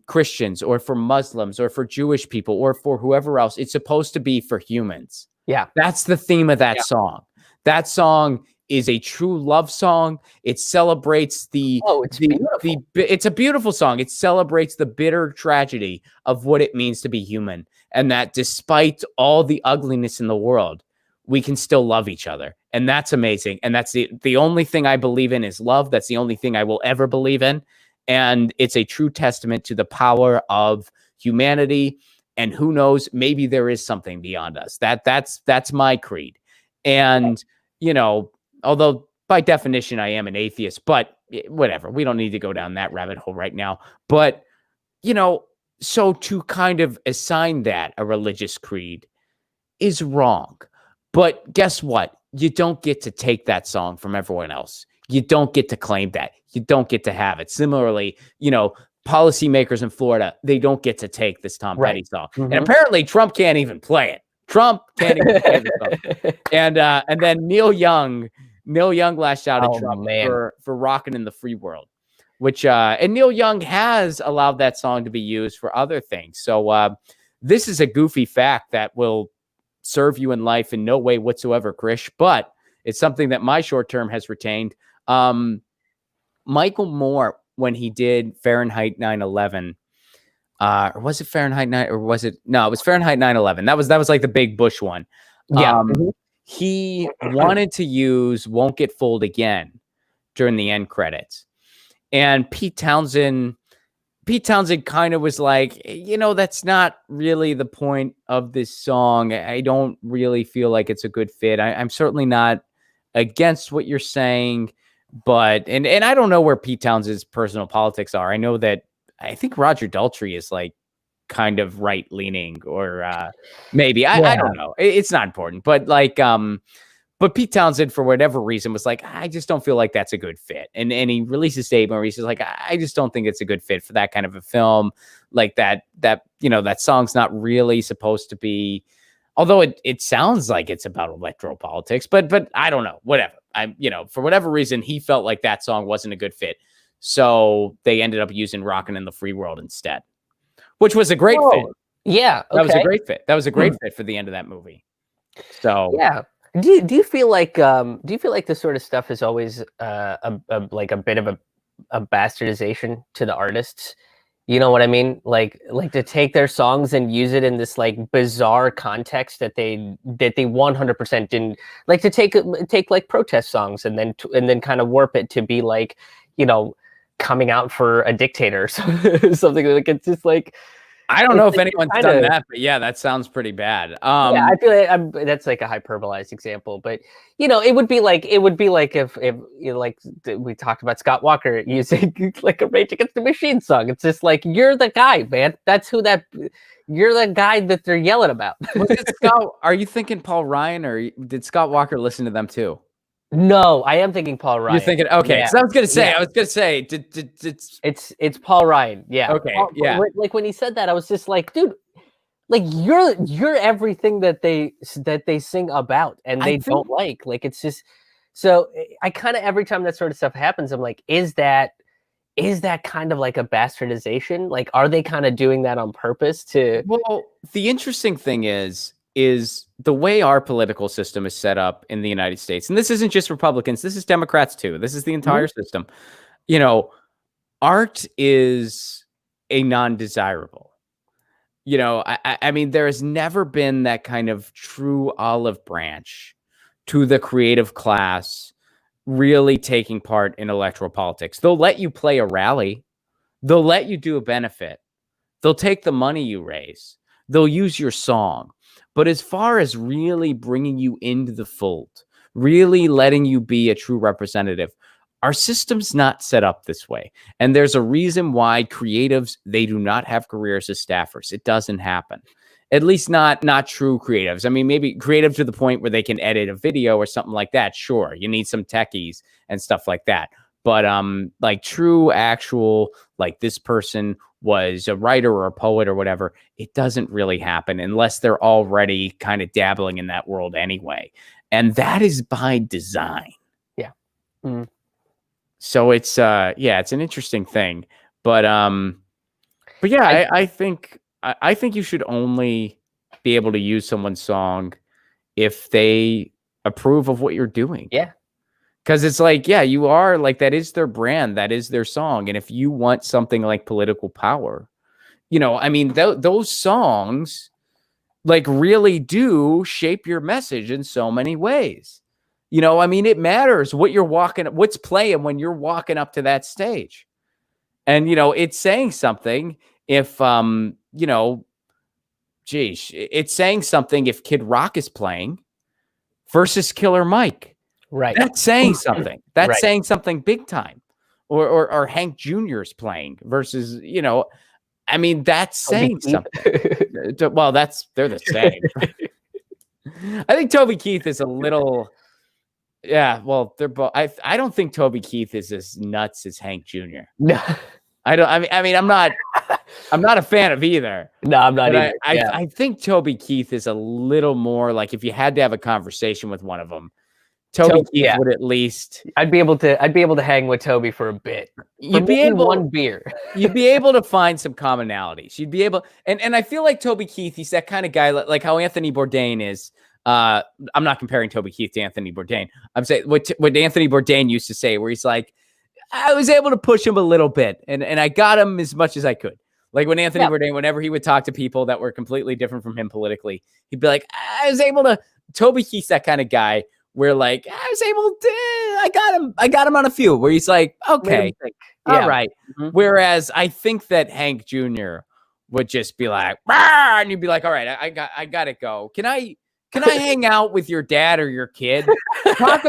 Christians or for Muslims or for Jewish people or for whoever else. It's supposed to be for humans. Yeah, that's the theme of that song. That song is a true love song. It celebrates it's a beautiful song. It celebrates the bitter tragedy of what it means to be human. And that despite all the ugliness in the world, we can still love each other. And that's amazing. And that's the only thing I believe in is love. That's the only thing I will ever believe in. And it's a true testament to the power of humanity. And who knows, maybe there is something beyond us. That's my creed. And although by definition I am an atheist, but whatever, we don't need to go down that rabbit hole right now. But, so to kind of assign that a religious creed is wrong. But guess what? You don't get to take that song from everyone else. You don't get to claim that. You don't get to have it. Similarly, policymakers in Florida, they don't get to take this Tom Petty song. Mm-hmm. And apparently Trump can't even play it. Trump can't even play the song. And then Neil Young lashed out at Trump for rocking in the free world, which and Neil Young has allowed that song to be used for other things. So this is a goofy fact that will serve you in life in no way whatsoever, Krish, but it's something that my short term has retained. Michael Moore, when he did Fahrenheit 9/11, Or was it Fahrenheit 9? Or was it? No, it was Fahrenheit 9/11. That was like the big Bush one. Yeah. He wanted to use "Won't Get Fooled Again" during the end credits, and Pete Townsend kind of was like, that's not really the point of this song. I don't really feel like it's a good fit. I'm certainly not against what you're saying, but and I don't know where Pete Townsend's personal politics are. I know that I think Roger Daltrey is like kind of right leaning, or maybe I don't know. It's not important, but like but Pete Townsend, for whatever reason, was like, I just don't feel like that's a good fit. And he released a statement where he says, like, I just don't think it's a good fit for that kind of a film. Like that song's not really supposed to be, although it sounds like it's about electoral politics, but I don't know, whatever. For whatever reason, he felt like that song wasn't a good fit. So they ended up using Rockin' in the Free World instead, which was a great fit. Yeah. Okay. That was a great fit. That was a great fit for the end of that movie. So yeah. Do you feel like this sort of stuff is always like a bit of a bastardization to the artists? You know what I mean? Like to take their songs and use it in this like bizarre context that they 100% didn't, like to take like protest songs and then kind of warp it to be like, coming out for a dictator or something. Like it's just like, I don't know if anyone's done that, but yeah, that sounds pretty bad. Yeah, I feel like that's like a hyperbolized example, but it would be like if like we talked about Scott Walker using like a Rage Against the Machine song. It's just like, you're the guy, man. You're the guy that they're yelling about. Was it Scott? Are you thinking Paul Ryan, or did Scott Walker listen to them too? No, I am thinking Paul Ryan. You're thinking, okay. Yeah. So I was gonna say, it's Paul Ryan. Yeah. Okay. Yeah. Like when he said that, I was just like, dude, like you're everything that they sing about and they don't like. Like it's just, so I kind of, every time that sort of stuff happens, I'm like, is that kind of like a bastardization? Like, are they kind of doing that on purpose to? Well, the interesting thing is the way our political system is set up in the United States. And this isn't just Republicans. This is Democrats too. This is the entire system. Art is a non-desirable. I mean, there has never been that kind of true olive branch to the creative class really taking part in electoral politics. They'll let you play a rally. They'll let you do a benefit. They'll take the money you raise. They'll use your song. But as far as really bringing you into the fold, really letting you be a true representative, our system's not set up this way. And there's a reason why creatives, they do not have careers as staffers. It doesn't happen. At least not true creatives. I mean, maybe creative to the point where they can edit a video or something like that. Sure, you need some techies and stuff like that. But like true, actual, like this person was a writer or a poet or whatever, it doesn't really happen unless they're already kind of dabbling in that world anyway. And that is by design. Yeah. Mm. So it's it's an interesting thing. But yeah, I think you should only be able to use someone's song if they approve of what you're doing. Yeah. Because it's like, yeah, you are like, that is their brand, that is their song. And if you want something like political power, I mean, those songs like really do shape your message in so many ways. I mean, it matters what's playing when you're walking up to that stage. And, it's saying something if, it's saying something if Kid Rock is playing versus Killer Mike. Right. That's saying something. That's saying something big time. Or Hank Jr. is playing versus, I mean, that's saying something. Well, they're the same. I think Toby Keith is a little, yeah, well, they're both. I don't think Toby Keith is as nuts as Hank Jr. No. I mean, I'm not a fan of either. No, I'm not either. I think Toby Keith is a little more like, if you had to have a conversation with one of them, Toby Keith would at least. I'd be able to hang with Toby for a bit. You'd be able one beer. You'd be able to find some commonalities. You'd be able, and I feel like Toby Keith, he's that kind of guy, like how Anthony Bourdain is. I'm not comparing Toby Keith to Anthony Bourdain. I'm saying what Anthony Bourdain used to say, where he's like, I was able to push him a little bit, and I got him as much as I could. Like when Anthony Bourdain, whenever he would talk to people that were completely different from him politically, he'd be like, I was able to, Toby Keith's that kind of guy where like, I was able to, I got him on a few where he's like, okay, all right. Mm-hmm. Whereas I think that Hank Jr. would just be like, Rah! And you'd be like, all right, I got to go. Can I hang out with your dad or your kid? Talk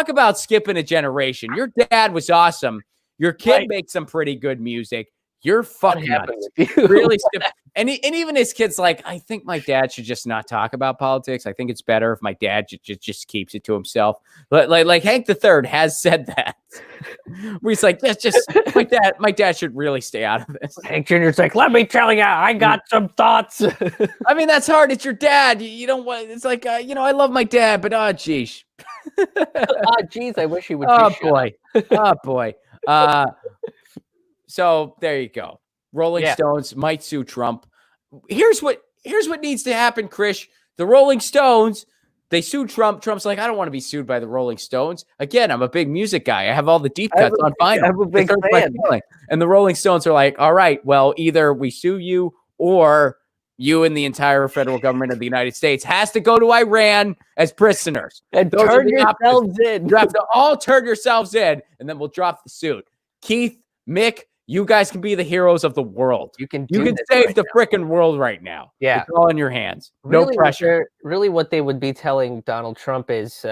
about skipping a generation. Your dad was awesome. Your kid makes some pretty good music. You're fucking nuts. Really skip. And even his kid's like, I think my dad should just not talk about politics. I think it's better if my dad just keeps it to himself. Like Hank III has said that. Where he's like, just my dad should really stay out of this. Hank Jr.'s like, let me tell you, I got some thoughts. I mean, that's hard. It's your dad. You don't want. It's like, I love my dad, but geez. Geez, I wish he would. Oh boy. So there you go. Rolling Stones might sue Trump. Here's what needs to happen, Krish. The Rolling Stones, they sued Trump. Trump's like, I don't want to be sued by the Rolling Stones. Again, I'm a big music guy. I have all the deep cuts on vinyl. I'm a big fan. And the Rolling Stones are like, all right, well, either we sue you or you and the entire federal government of the United States has to go to Iran as prisoners. And turn yourselves in. You have to all turn yourselves in, and then we'll drop the suit. Keith, Mick, you guys can be the heroes of the world. You can save the freaking world right now. Yeah. It's all in your hands. No pressure. Really what they would be telling Donald Trump is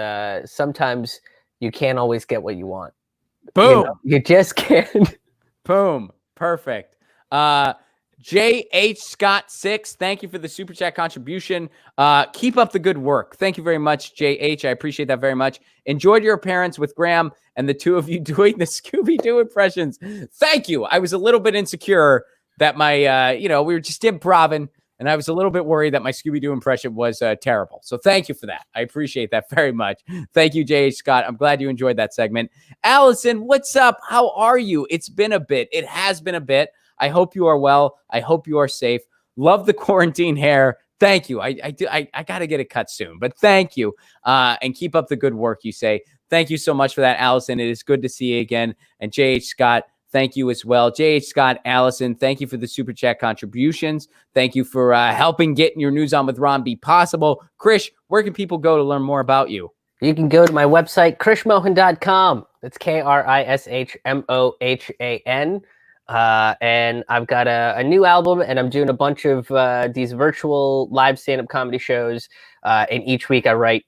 sometimes you can't always get what you want. Boom. You just can't. Boom. Perfect. J.H. Scott 6, thank you for the super chat contribution. Keep up the good work. Thank you very much, J.H. I appreciate that very much. Enjoyed your appearance with Graham and the two of you doing the Scooby-Doo impressions. Thank you. I was a little bit insecure that my, we were just improvising, and I was a little bit worried that my Scooby-Doo impression was terrible. So thank you for that. I appreciate that very much. Thank you, J.H. Scott. I'm glad you enjoyed that segment. Allison, what's up? How are you? It's been a bit. It has been a bit. I hope you are well. I hope you are safe. Love the quarantine hair. Thank you. I got to get it cut soon, but thank you. And keep up the good work, you say. Thank you so much for that, Allison. It is good to see you again. And J.H. Scott, thank you as well. J.H. Scott, Allison, thank you for the super chat contributions. Thank you for helping getting your news on with Ron be possible. Krish, where can people go to learn more about you? You can go to my website, krishmohan.com. That's KRISHMOHAN. And I've got a new album, and I'm doing a bunch of these virtual live stand-up comedy shows. And each week I write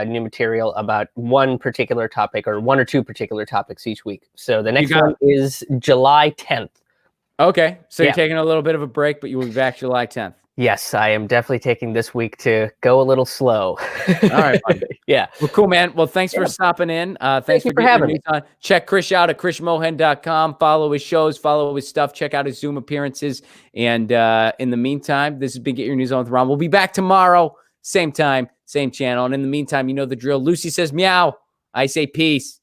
new material about one particular topic or one or two particular topics each week. So the next one is July 10th. Okay. So you're taking a little bit of a break, but you will be back July 10th. Yes, I am definitely taking this week to go a little slow. All right. Yeah. Well, cool, man. Well, thanks for stopping in. Thanks for having me. Check Krish out at krishmohan.com. Follow his shows, follow his stuff, check out his Zoom appearances. And in the meantime, this has been Get Your News On with Ron. We'll be back tomorrow, same time, same channel. And in the meantime, you know the drill. Lucy says meow. I say peace.